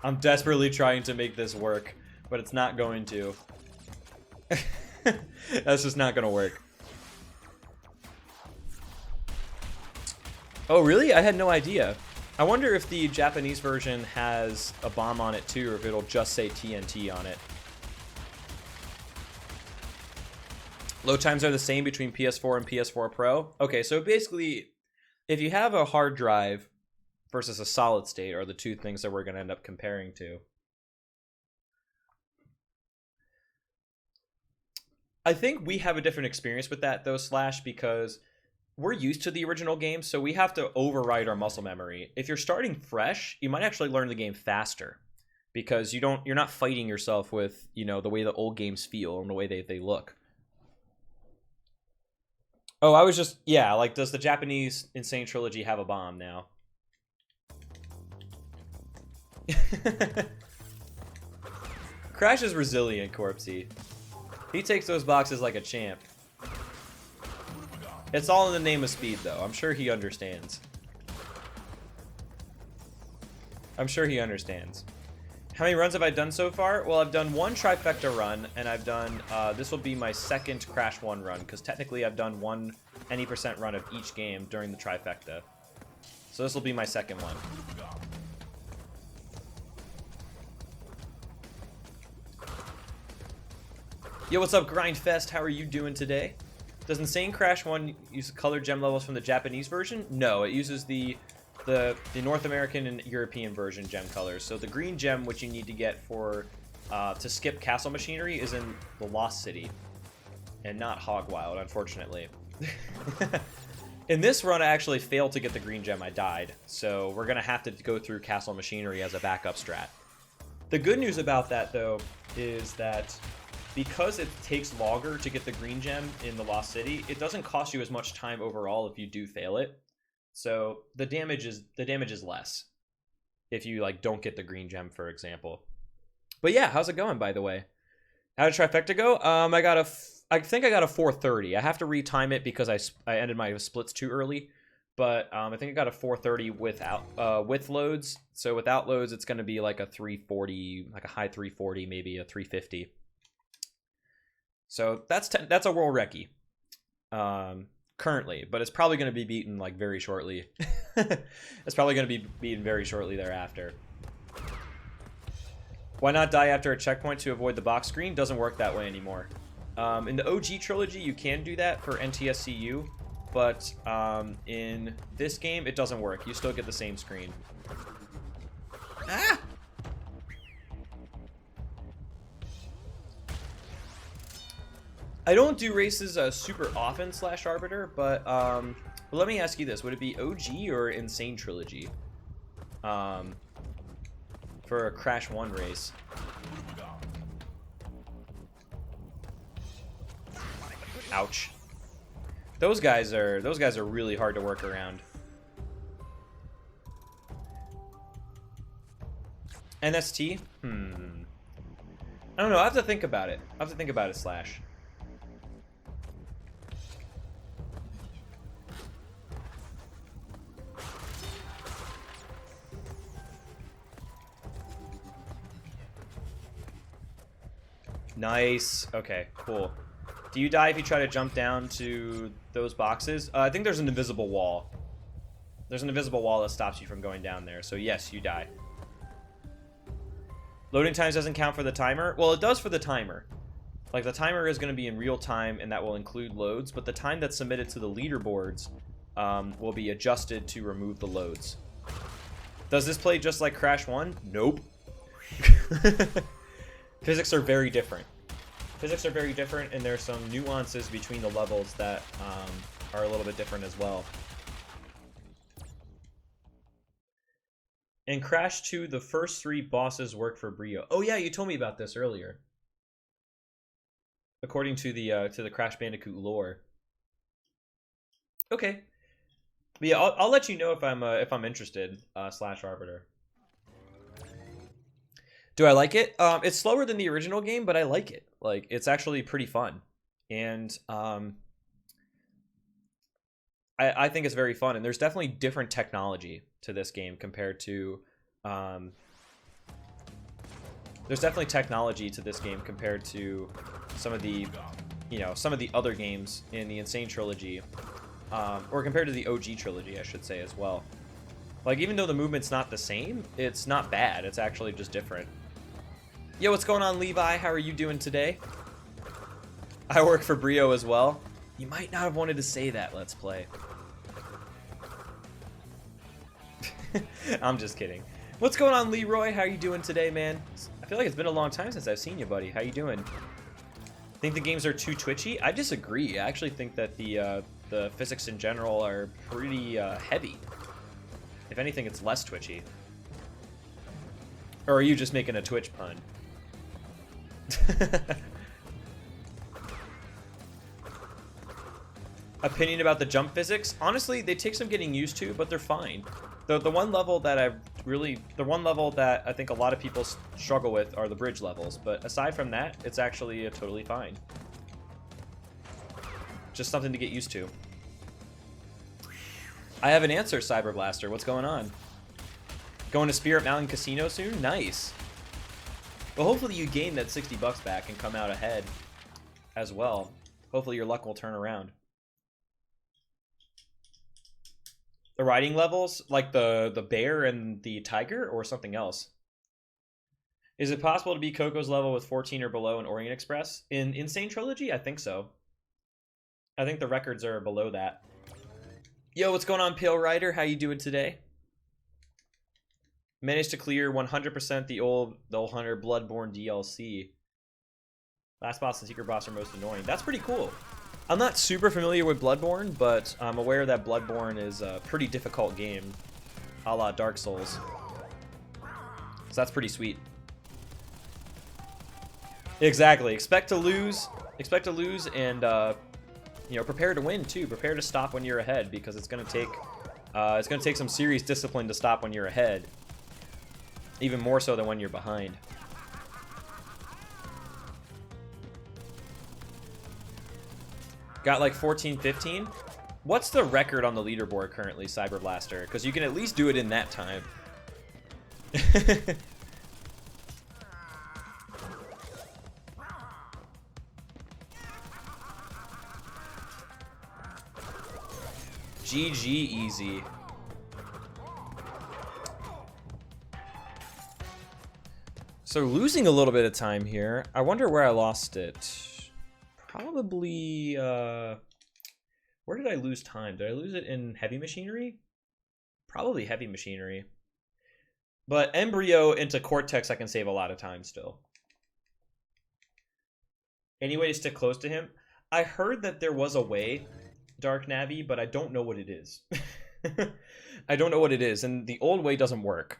I'm desperately trying to make this work, but it's not going to. That's just not gonna work. Oh, really? I had no idea. I wonder if the Japanese version has a bomb on it too, or if it'll just say TNT on it. Load times are the same between PS4 and PS4 Pro. Okay, so basically, if you have a hard drive versus a solid state are the two things that we're going to end up comparing to. I think we have a different experience with that, though, Slash, because we're used to the original game, so we have to override our muscle memory. If you're starting fresh, you might actually learn the game faster, because you're not fighting yourself with, you know, the way the old games feel and the way they look. Oh, I was just, yeah, like, does the Japanese Sane Trilogy have a bomb now? Crash is resilient, Corpsey. He takes those boxes like a champ. It's all in the name of speed, though. I'm sure he understands. I'm sure he understands. How many runs have I done so far? Well, I've done one trifecta run, and I've done, this will be my second Crash 1 run, because technically I've done one any % run of each game during the trifecta. So this will be my second one. Yo, what's up, Grindfest? How are you doing today? Does Insane Crash 1 use colored gem levels from the Japanese version? No, it uses the North American and European version gem colors. So the green gem, which you need to get for to skip Castle Machinery, is in the Lost City, and not Hogwild, unfortunately. In this run, I actually failed to get the green gem. I died, so we're gonna have to go through Castle Machinery as a backup strat. The good news about that, though, is that because it takes longer to get the green gem in the Lost City, it doesn't cost you as much time overall if you do fail it. So the damage is less if you like don't get the green gem, for example. But yeah, how's it going, by the way? How did trifecta go? I think I got a 430. I have to retime it because I ended my splits too early. But I think I got a 430 with loads. So without loads, it's going to be like a 340, like a high 340, maybe a 350. So that's a world recce. Currently, but it's probably going to be beaten like very shortly. It's probably going to be beaten very shortly thereafter. Why not die after a checkpoint to avoid the box screen? Doesn't work that way anymore. In the OG trilogy, you can do that for NTSCU, but in this game, it doesn't work. You still get the same screen. Ah! I don't do races super often, Slash Arbiter, but let me ask you this. Would it be OG or Insane Trilogy for a Crash 1 race? Ouch. Those guys are really hard to work around. NST? I don't know. I have to think about it. Slash. Nice. Okay, cool. Do you die if you try to jump down to those boxes? I think there's an invisible wall. There's an invisible wall that stops you from going down there. So yes, you die. Loading times doesn't count for the timer? Well, it does for the timer. Like, the timer is going to be in real time, and that will include loads. But the time that's submitted to the leaderboards will be adjusted to remove the loads. Does this play just like Crash 1? Nope. Physics are very different. Physics are very different, and there's some nuances between the levels that are a little bit different as well. In Crash 2, the first 3 bosses work for Brio. Oh yeah, you told me about this earlier. According to the Crash Bandicoot lore. Okay. But yeah, I'll let you know if I'm interested. Slash Arbiter. Do I like it? It's slower than the original game, but I like it. Like, it's actually pretty fun, and I think it's very fun. And there's definitely different technology to this game compared to some of the, some of the other games in the Sane Trilogy, or compared to the OG trilogy, I should say, as well. Like, even though the movement's not the same, it's not bad. It's actually just different. Yo, what's going on, Levi? How are you doing today? I work for Brio as well. You might not have wanted to say that, Let's Play. I'm just kidding. What's going on, Leroy? How are you doing today, man? I feel like it's been a long time since I've seen you, buddy. How you doing? Think the games are too twitchy? I disagree. I actually think that the physics in general are pretty heavy. If anything, it's less twitchy. Or are you just making a Twitch pun? Opinion about the jump physics? Honestly, they take some getting used to, but they're fine. The one level that I think a lot of people struggle with are the bridge levels, but aside from that, it's actually totally fine. Just something to get used to. I have an answer, Cyber Blaster. What's going on? Going to Spirit Mountain Casino soon? Nice. Well, hopefully you gain that 60 bucks back and come out ahead as well. Hopefully your luck will turn around. The riding levels, like the bear and the tiger, or something else? Is it possible to beat Coco's level with 14 or below in Orient Express? In Insane Trilogy? I think so. I think the records are below that. Yo, what's going on, Pale Rider? How you doing today? Managed to clear 100% the old Hunter Bloodborne DLC. Last boss and secret boss are most annoying. That's pretty cool. I'm not super familiar with Bloodborne, but I'm aware that Bloodborne is a pretty difficult game, a la Dark Souls. So that's pretty sweet. Exactly. Expect to lose, and prepare to win too. Prepare to stop when you're ahead, because it's gonna take some serious discipline to stop when you're ahead. Even more so than when you're behind. Got like 14, 15. What's the record on the leaderboard currently, Cyber Blaster? Because you can at least do it in that time. GG easy. So losing a little bit of time here. I wonder where I lost it. Probably, where did I lose time? Did I lose it in heavy machinery? Probably heavy machinery. But Embryo into Cortex, I can save a lot of time still. Any way to stick close to him? I heard that there was a way, Dark Navi, but I don't know what it is. I don't know what it is, and the old way doesn't work.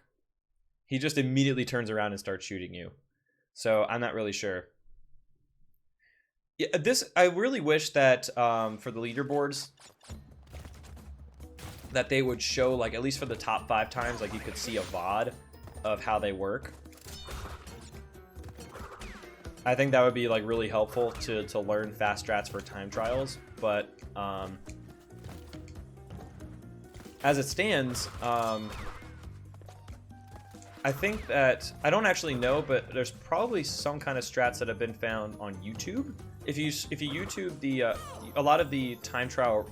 He just immediately turns around and starts shooting you. So I'm not really sure. Yeah, I really wish that for the leaderboards that they would show, like, at least for the top 5 times, like you could see a VOD of how they work. I think that would be like really helpful to learn fast strats for time trials, but as it stands, I think that, I don't actually know, but there's probably some kind of strats that have been found on YouTube. If you YouTube a lot of the time trial,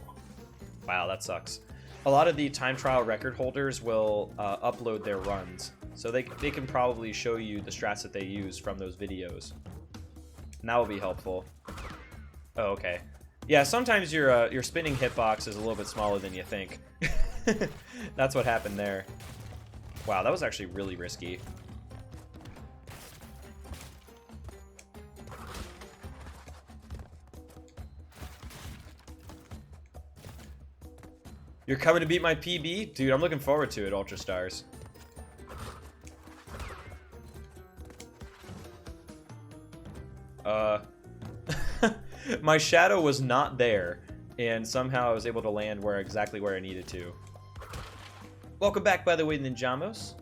wow, that sucks. A lot of the time trial record holders will upload their runs, so they can probably show you the strats that they use from those videos. And that will be helpful. Oh, okay. Yeah, sometimes your spinning hitbox is a little bit smaller than you think. That's what happened there. Wow, that was actually really risky. You're coming to beat my PB? Dude, I'm looking forward to it, Ultra Stars. My shadow was not there, and somehow I was able to land exactly where I needed to. Welcome back, by the way, Ninjamos.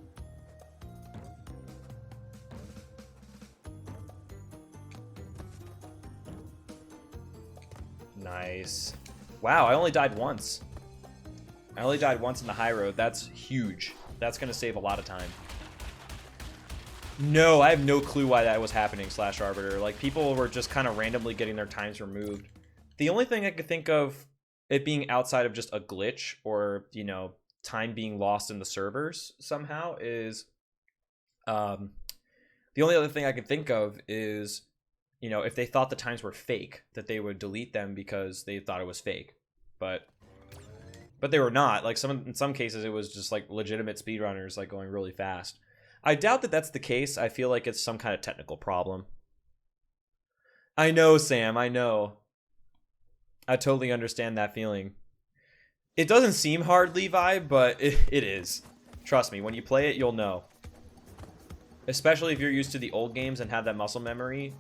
Nice. Wow, I only died once. I only died once in the high road. That's huge. That's going to save a lot of time. No, I have no clue why that was happening, Slash Arbiter. Like, people were just kind of randomly getting their times removed. The only thing I could think of it being outside of just a glitch or, you know, time being lost in the servers somehow is... the only other thing I could think of is, you know, if they thought the times were fake, that they would delete them because they thought it was fake. But they were not. Like, in some cases, it was just, like, legitimate speedrunners, like, going really fast. I doubt that that's the case. I feel like it's some kind of technical problem. I know, Sam. I know. I totally understand that feeling. It doesn't seem hard, Levi, but it is. Trust me. When you play it, you'll know. Especially if you're used to the old games and have that muscle memory.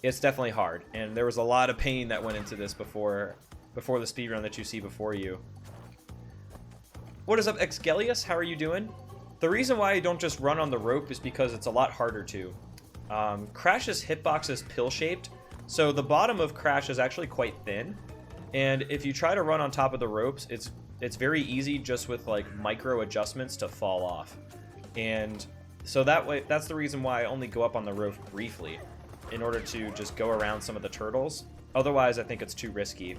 It's definitely hard. And there was a lot of pain that went into this before the speedrun that you see before you. What is up, Exgelius? How are you doing? The reason why I don't just run on the rope is because it's a lot harder to. Crash's hitbox is pill-shaped, so the bottom of Crash is actually quite thin. And if you try to run on top of the ropes, it's very easy just with like micro adjustments to fall off. And so that's the reason why I only go up on the rope briefly, in order to just go around some of the turtles. Otherwise, I think it's too risky.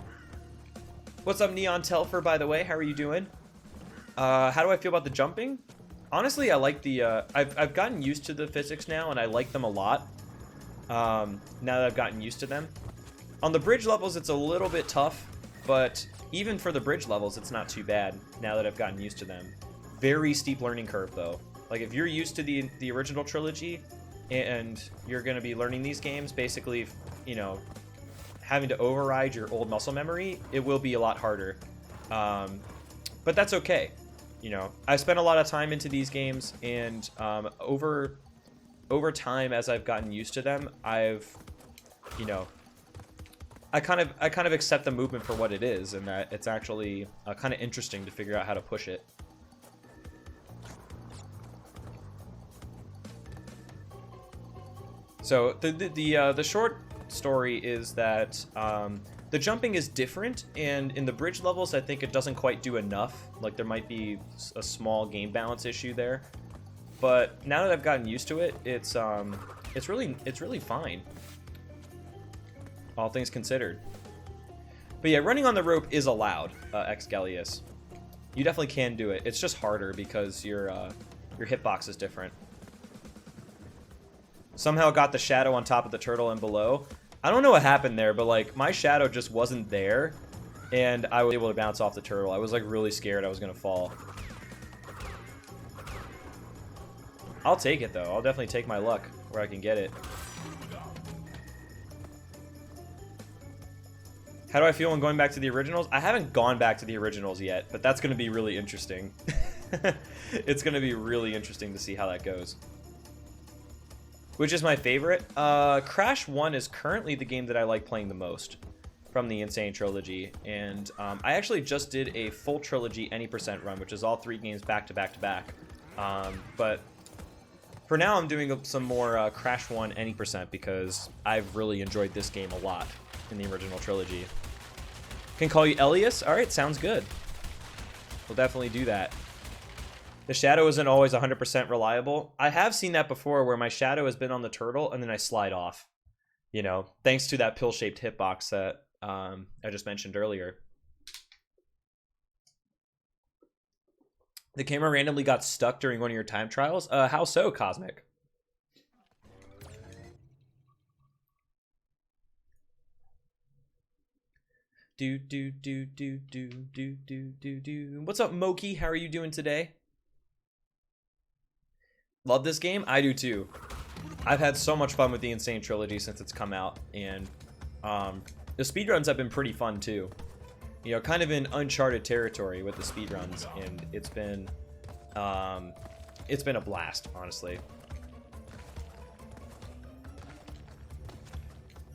What's up, Neon Telfer, by the way? How are you doing? How do I feel about the jumping? Honestly, I like the, I've gotten used to the physics now, and I like them a lot, now that I've gotten used to them. On the bridge levels, it's a little bit tough, but even for the bridge levels, it's not too bad, now that I've gotten used to them. Very steep learning curve, though. Like, if you're used to the original trilogy, and you're going to be learning these games, basically, you know, having to override your old muscle memory, it will be a lot harder. But that's okay. You know, I spent a lot of time into these games, and over time, as I've gotten used to them, you know, I kind of accept the movement for what it is, and that it's actually kind of interesting to figure out how to push it. So the short story is that the jumping is different, and in the bridge levels, I think it doesn't quite do enough. Like, there might be a small game balance issue there. But now that I've gotten used to it, it's really fine, all things considered. But yeah, running on the rope is allowed, Exgelius. You definitely can do it. It's just harder because your hitbox is different. Somehow got the shadow on top of the turtle and below. I don't know what happened there, but like my shadow just wasn't there, and I was able to bounce off the turtle. I was like really scared I was gonna fall. I'll take it though. I'll definitely take my luck where I can get it. How do I feel when going back to the originals? I haven't gone back to the originals yet, but that's gonna be really interesting. It's gonna be really interesting to see how that goes. Which is my favorite? Crash 1 is currently the game that I like playing the most from the Sane Trilogy. And I actually just did a full trilogy any % run, which is all 3 games back to back to back. But for now, I'm doing some more Crash 1 any % because I've really enjoyed this game a lot in the original trilogy. Can call you Elias? Alright, sounds good. We'll definitely do that. The shadow isn't always 100% reliable. I have seen that before where my shadow has been on the turtle and then I slide off. You know, thanks to that pill-shaped hitbox that I just mentioned earlier. The camera randomly got stuck during one of your time trials? How so, Cosmic? What's up, Moki? How are you doing today? Love this game? I do too. I've had so much fun with the Sane Trilogy since it's come out, and the speedruns have been pretty fun too. you know, kind of in uncharted territory with the speedruns, and it's been a blast, honestly.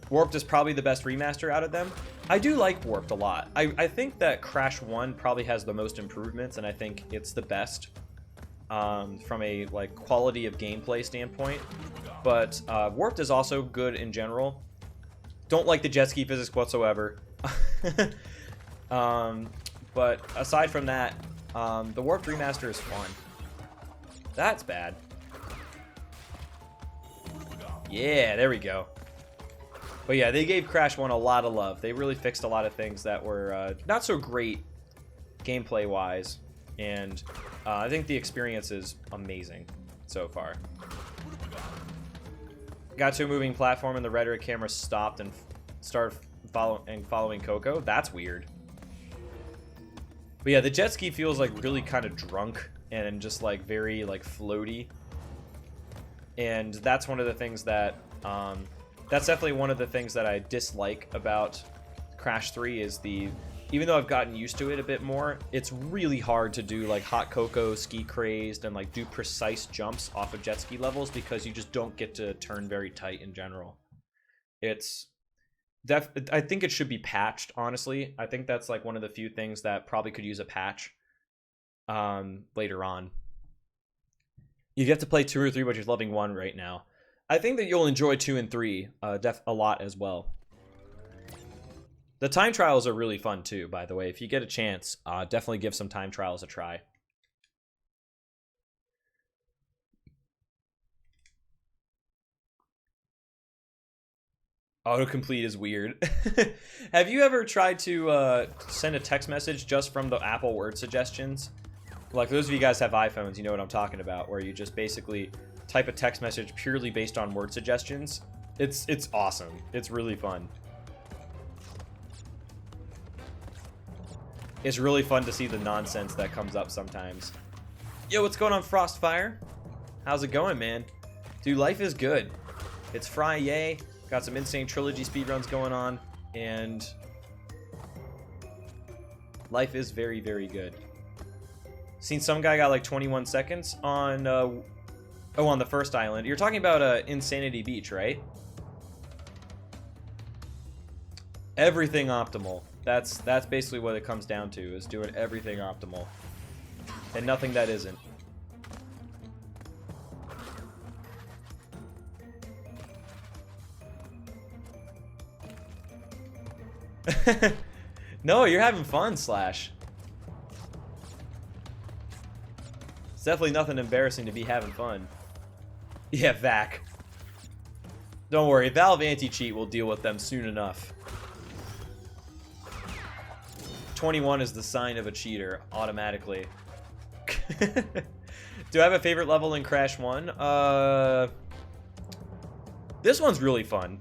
Warped is probably the best remaster out of them. I do like Warped a lot. I think that Crash 1 probably has the most improvements, and I think it's the best from a like quality of gameplay standpoint. But Warped is also good in general. Don't like the jet ski physics whatsoever. But aside from that, the Warped remaster is fun. That's bad. Yeah, there we go. But yeah, they gave Crash 1 a lot of love. They really fixed a lot of things that were not so great gameplay-wise. And I think the experience is amazing so far. Got to a moving platform and the rhetoric camera stopped and started following Coco. That's weird. But yeah, the jet ski feels like really kind of drunk and just like very like floaty. And that's one of the things that... that's definitely one of the things that I dislike about Crash 3 is even though I've gotten used to it a bit more, it's really hard to do like Hot Coco, Ski Crazed, and like do precise jumps off of jet ski levels because you just don't get to turn very tight in general. I think it should be patched, honestly. I think that's like one of the few things that probably could use a patch later on. You get to play 2 or 3, but you're loving 1 right now. I think that you'll enjoy 2 and 3 a lot as well. The time trials are really fun too, by the way. If you get a chance, definitely give some time trials a try. Autocomplete is weird. Have you ever tried to send a text message just from the Apple word suggestions? Like, those of you guys have iPhones, you know what I'm talking about, where you just basically type a text message purely based on word suggestions. It's awesome. It's really fun. It's really fun to see the nonsense that comes up sometimes. Yo, what's going on, Frostfire? How's it going, man? Dude, life is good. It's Friday. Got some Sane Trilogy speedruns going on, and life is very, very good. Seen some guy got like 21 seconds on on the first island. You're talking about Insanity Beach, right? Everything optimal. That's basically what it comes down to, is doing everything optimal. And nothing that isn't. No, you're having fun, Slash. It's definitely nothing embarrassing to be having fun. Yeah, Vac. Don't worry, Valve Anti-Cheat will deal with them soon enough. 21 is the sign of a cheater, automatically. Do I have a favorite level in Crash 1? This one's really fun,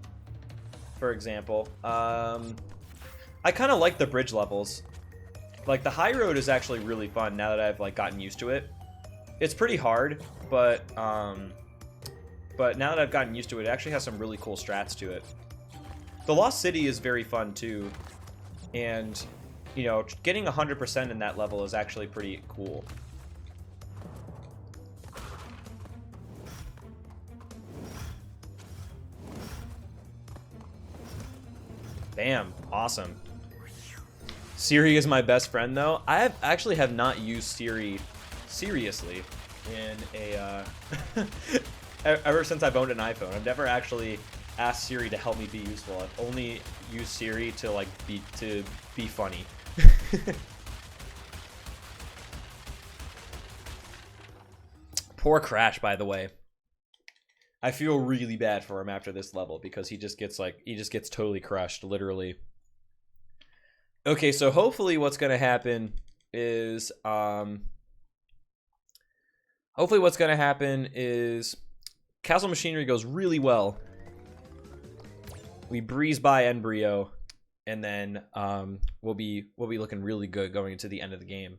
for example. I kind of like the bridge levels. Like, the high road is actually really fun now that I've, like, gotten used to it. It's pretty hard, but now that I've gotten used to it, it actually has some really cool strats to it. The Lost City is very fun, too. And, you know, getting 100% in that level is actually pretty cool. Bam. Awesome. Siri is my best friend, though. I actually have not used Siri seriously in a ever since I've owned an iPhone. I've never actually asked Siri to help me be useful. I've only used Siri to like be funny. Poor Crash, by the way. I feel really bad for him after this level because he just gets totally crushed, literally. Okay, so hopefully what's gonna happen is Castle Machinery goes really well. We breeze by Embryo, and then we'll be looking really good going into the end of the game.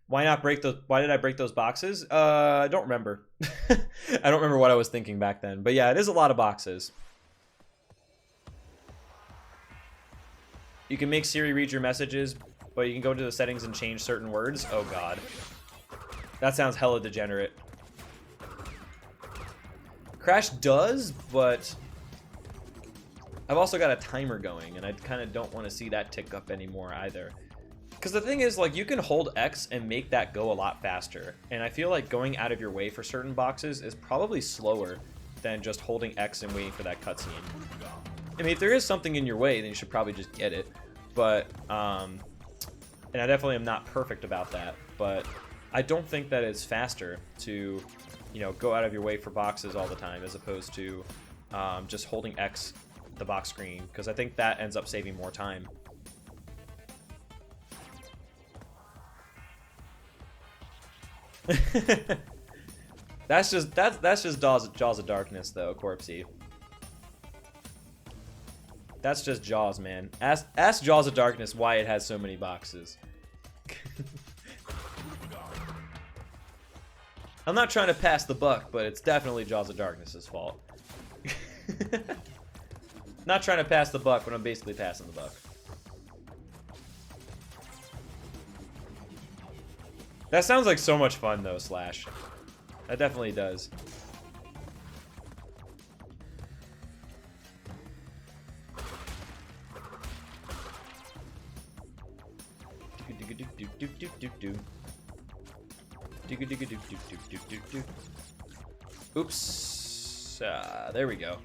Why not break those? Why did I break those boxes? I don't remember. I don't remember what I was thinking back then. But yeah, it is a lot of boxes. You can make Siri read your messages, but you can go to the settings and change certain words. Oh god. That sounds hella degenerate. Crash does, but I've also got a timer going, and I kind of don't want to see that tick up anymore either. Because the thing is, like, you can hold X and make that go a lot faster. And I feel like going out of your way for certain boxes is probably slower than just holding X and waiting for that cutscene. I mean, if there is something in your way, then you should probably just get it. But, and I definitely am not perfect about that, but I don't think that it's faster to, you know, go out of your way for boxes all the time as opposed to just holding X the box screen, because I think that ends up saving more time. that's just Jaws of Darkness though, Corpsey. That's just Jaws, man. Ask Jaws of Darkness why it has so many boxes. I'm not trying to pass the buck, but it's definitely Jaws of Darkness's fault. Not trying to pass the buck when I'm basically passing the buck. That sounds like so much fun though, Slash. That definitely does. Oops. There we go.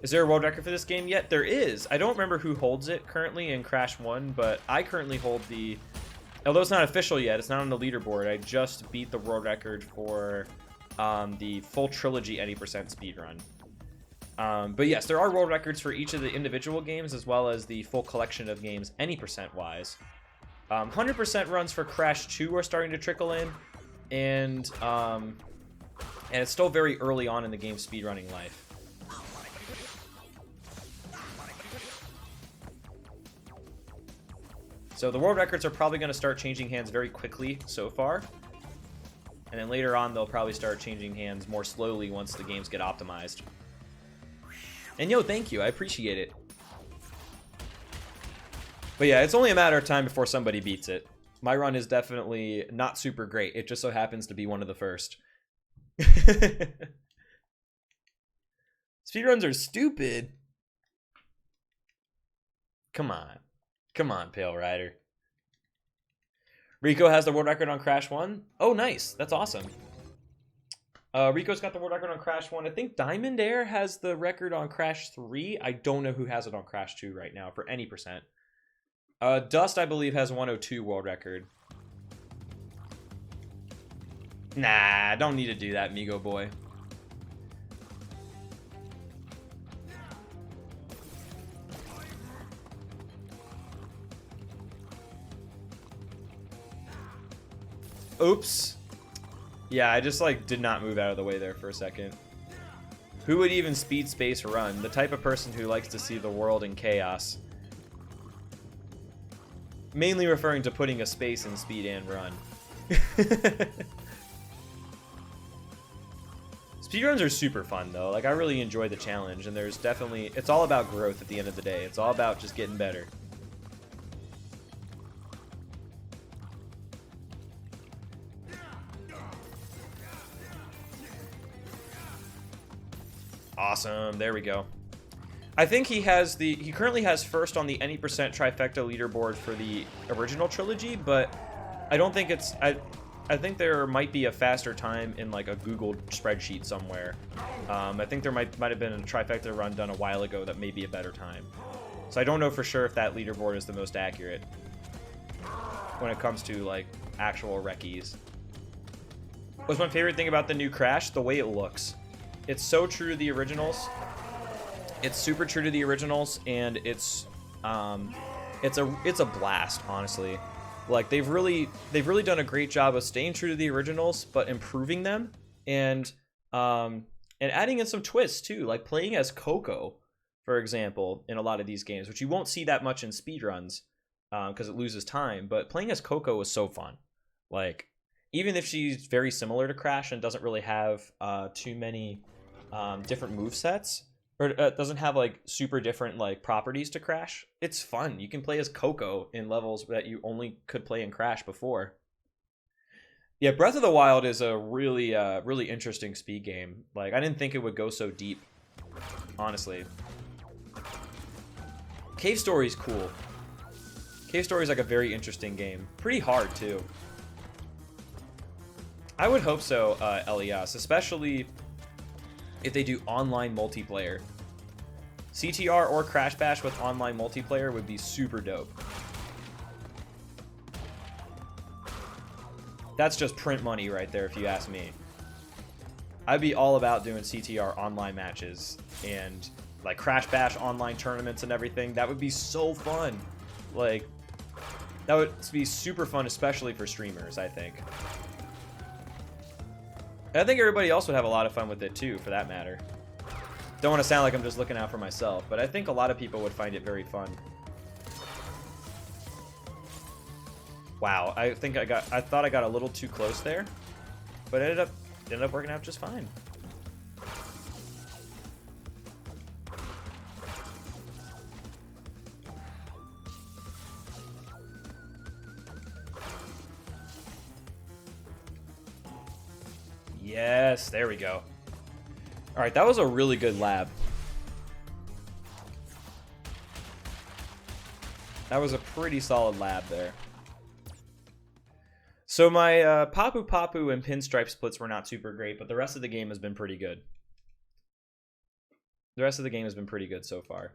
Is there a world record for this game yet? There is. I don't remember who holds it currently in Crash 1, but I currently hold the... Although it's not official yet, it's not on the leaderboard, I just beat the world record for the full trilogy 80% speedrun. But yes, there are world records for each of the individual games as well as the full collection of games any percent wise. 100% runs for Crash 2 are starting to trickle in, and it's still very early on in the game's speedrunning life. So the world records are probably going to start changing hands very quickly so far. And then later on, they'll probably start changing hands more slowly once the games get optimized. And yo, thank you. I appreciate it. But yeah, it's only a matter of time before somebody beats it. My run is definitely not super great. It just so happens to be one of the first. Speedruns are stupid. Come on. Come on, Pale Rider. Rico has the world record on Crash 1. Oh, nice. That's awesome. Rico's got the world record on Crash 1. I think Diamond Air has the record on Crash 3. I don't know who has it on Crash 2 right now for any percent. Dust, I believe, has 102 world record. Nah, don't need to do that, Migo boy. Oops. Yeah, I just like did not move out of the way there for a second. Who would even speed space run? The type of person who likes to see the world in chaos. Mainly referring to putting a space in speed and run. Speedruns are super fun though. Like, I really enjoy the challenge, and there's definitely, it's all about growth at the end of the day. It's all about just getting better. Awesome, there we go. I think he currently has first on the any percent trifecta leaderboard for the original trilogy, but I don't think it's, I think there might be a faster time in like a Google spreadsheet somewhere. I think there might have been a trifecta run done a while ago that may be a better time. So I don't know for sure if that leaderboard is the most accurate when it comes to like actual recce's. What's my favorite thing about the new Crash? The way it looks. It's so true to the originals. It's super true to the originals, and it's a blast, honestly. Like, they've really done a great job of staying true to the originals, but improving them, and adding in some twists too, like playing as Coco, for example, in a lot of these games, which you won't see that much in speedruns because it loses time. But playing as Coco was so fun. Like, even if she's very similar to Crash and doesn't really have too many different move sets, or doesn't have like super different like properties to Crash, it's fun. You can play as Coco in levels that you only could play in Crash before. Yeah, Breath of the Wild is a really really interesting speed game. Like, I didn't think it would go so deep, honestly. Cave Story's cool. Cave Story's like a very interesting game. Pretty hard too. I would hope so, Elias, especially if they do online multiplayer. CTR or Crash Bash with online multiplayer would be super dope. That's just print money right there, if you ask me. I'd be all about doing CTR online matches and like Crash Bash online tournaments and everything. That would be so fun. Like, that would be super fun, especially for streamers, I think. And I think everybody else would have a lot of fun with it too, for that matter. Don't want to sound like I'm just looking out for myself, but I think a lot of people would find it very fun. Wow, I thought I got a little too close there, but it ended up working out just fine. Yes, there we go. All right, that was a really good lab. That was a pretty solid lab there. So my Papu Papu and Pinstripe splits were not super great, but the rest of the game has been pretty good. The rest of the game has been pretty good so far.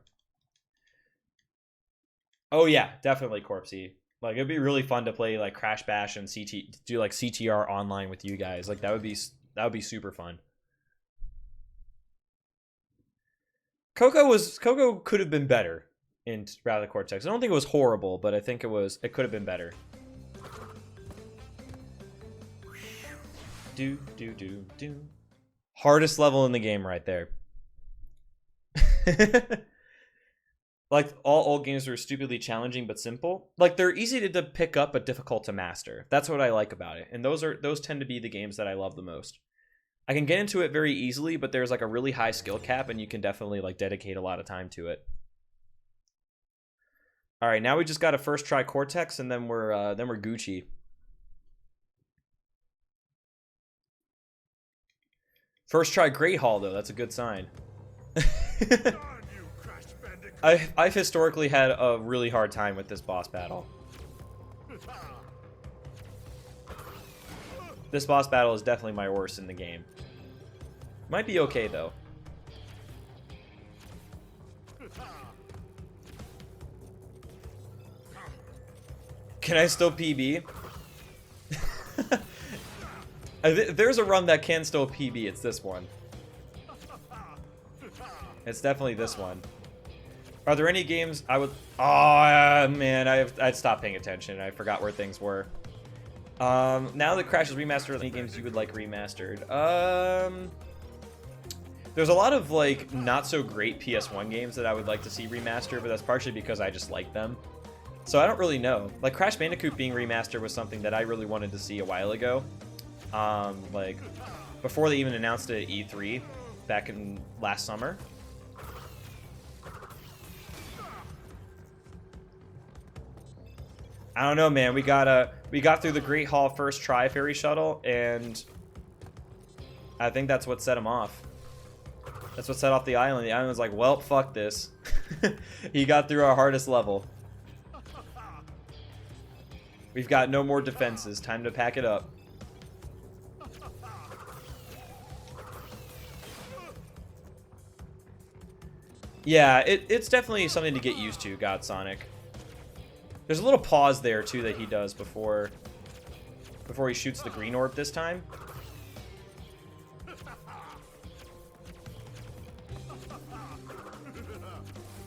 Oh yeah, definitely Corpsey. Like, it'd be really fun to play like Crash Bash and do like CTR online with you guys. Like, that would be super fun. Coco could have been better in Wrath of the Cortex. I don't think it was horrible, but I think it could have been better. Do. Hardest level in the game right there. Like, all old games are stupidly challenging but simple. Like, they're easy to pick up but difficult to master. That's what I like about it. And those tend to be the games that I love the most. I can get into it very easily, but there's like a really high skill cap, and you can definitely like dedicate a lot of time to it. All right, now we just got to first try Cortex, and then we're Gucci. First try Great Hall, though. That's a good sign. I've historically had a really hard time with this boss battle. This boss battle is definitely my worst in the game. Might be okay, though. Can I still PB? There's a run that can still PB. It's this one. It's definitely this one. Are there any games I would... Oh, man. I'd stopped paying attention. I forgot where things were. Now that Crash is remastered, any games you would like remastered? There's a lot of, like, not-so-great PS1 games that I would like to see remastered, but that's partially because I just like them. So I don't really know. Like, Crash Bandicoot being remastered was something that I really wanted to see a while ago. Like, before they even announced it at E3 back in last summer. I don't know, man. We got through the Great Hall first try Fairy Shuttle, and I think that's what set him off. That's what set off the island. The island was like, well, fuck this. He got through our hardest level. We've got no more defenses. Time to pack it up. Yeah, it's definitely something to get used to, God Sonic. There's a little pause there, too, that he does before he shoots the green orb this time.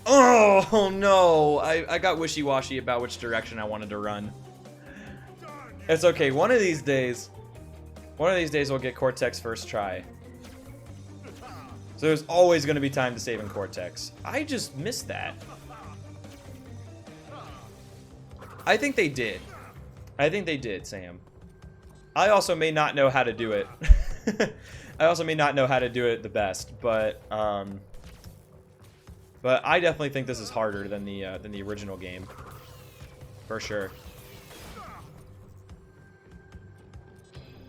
Oh, no! I got wishy-washy about which direction I wanted to run. It's okay. One of these days we'll get Cortex first try. So there's always going to be time to save in Cortex. I just missed that. I think they did. I think they did, Sam. I also may not know how to do it. I also may not know how to do it the best, but I definitely think this is harder than the original game, for sure.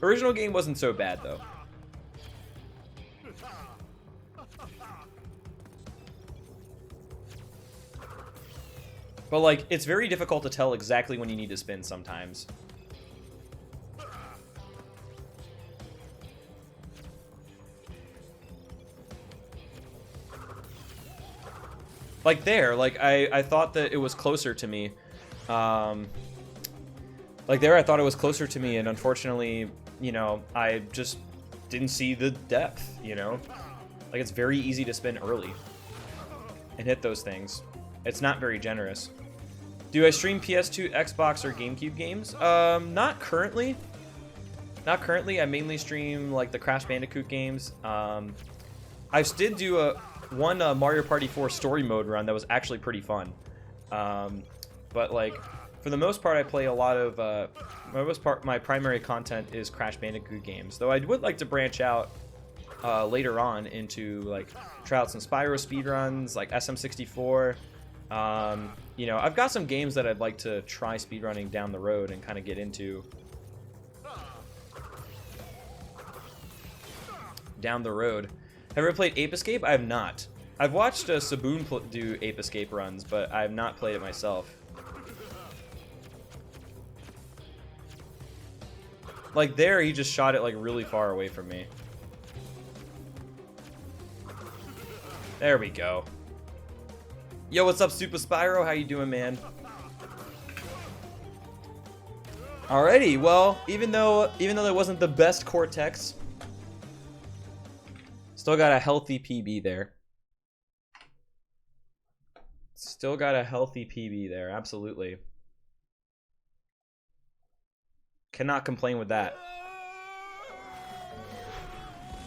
Original game wasn't so bad though. But like, it's very difficult to tell exactly when you need to spin sometimes. Like there, like I thought that it was closer to me. Like there, I thought it was closer to me, and unfortunately, you know, I just didn't see the depth, you know? Like, it's very easy to spin early and hit those things. It's not very generous. Do I stream PS2, Xbox, or GameCube games? Not currently. Not currently. I mainly stream, like, the Crash Bandicoot games. I did do one Mario Party 4 story mode run that was actually pretty fun. But, like, for the most part, I play a lot of... my primary content is Crash Bandicoot games. Though I would like to branch out later on into, like, Trials and Spyro speedruns, like SM64. You know, I've got some games that I'd like to try speedrunning down the road and kind of get into. Down the road. Have you ever played Ape Escape? I have not. I've watched Saboon do Ape Escape runs, but I have not played it myself. Like there, he just shot it like really far away from me. There we go. Yo, what's up, Super Spyro? How you doing, man? Alrighty, well, even though that wasn't the best Cortex, still got a healthy PB there. Still got a healthy PB there, absolutely. Cannot complain with that.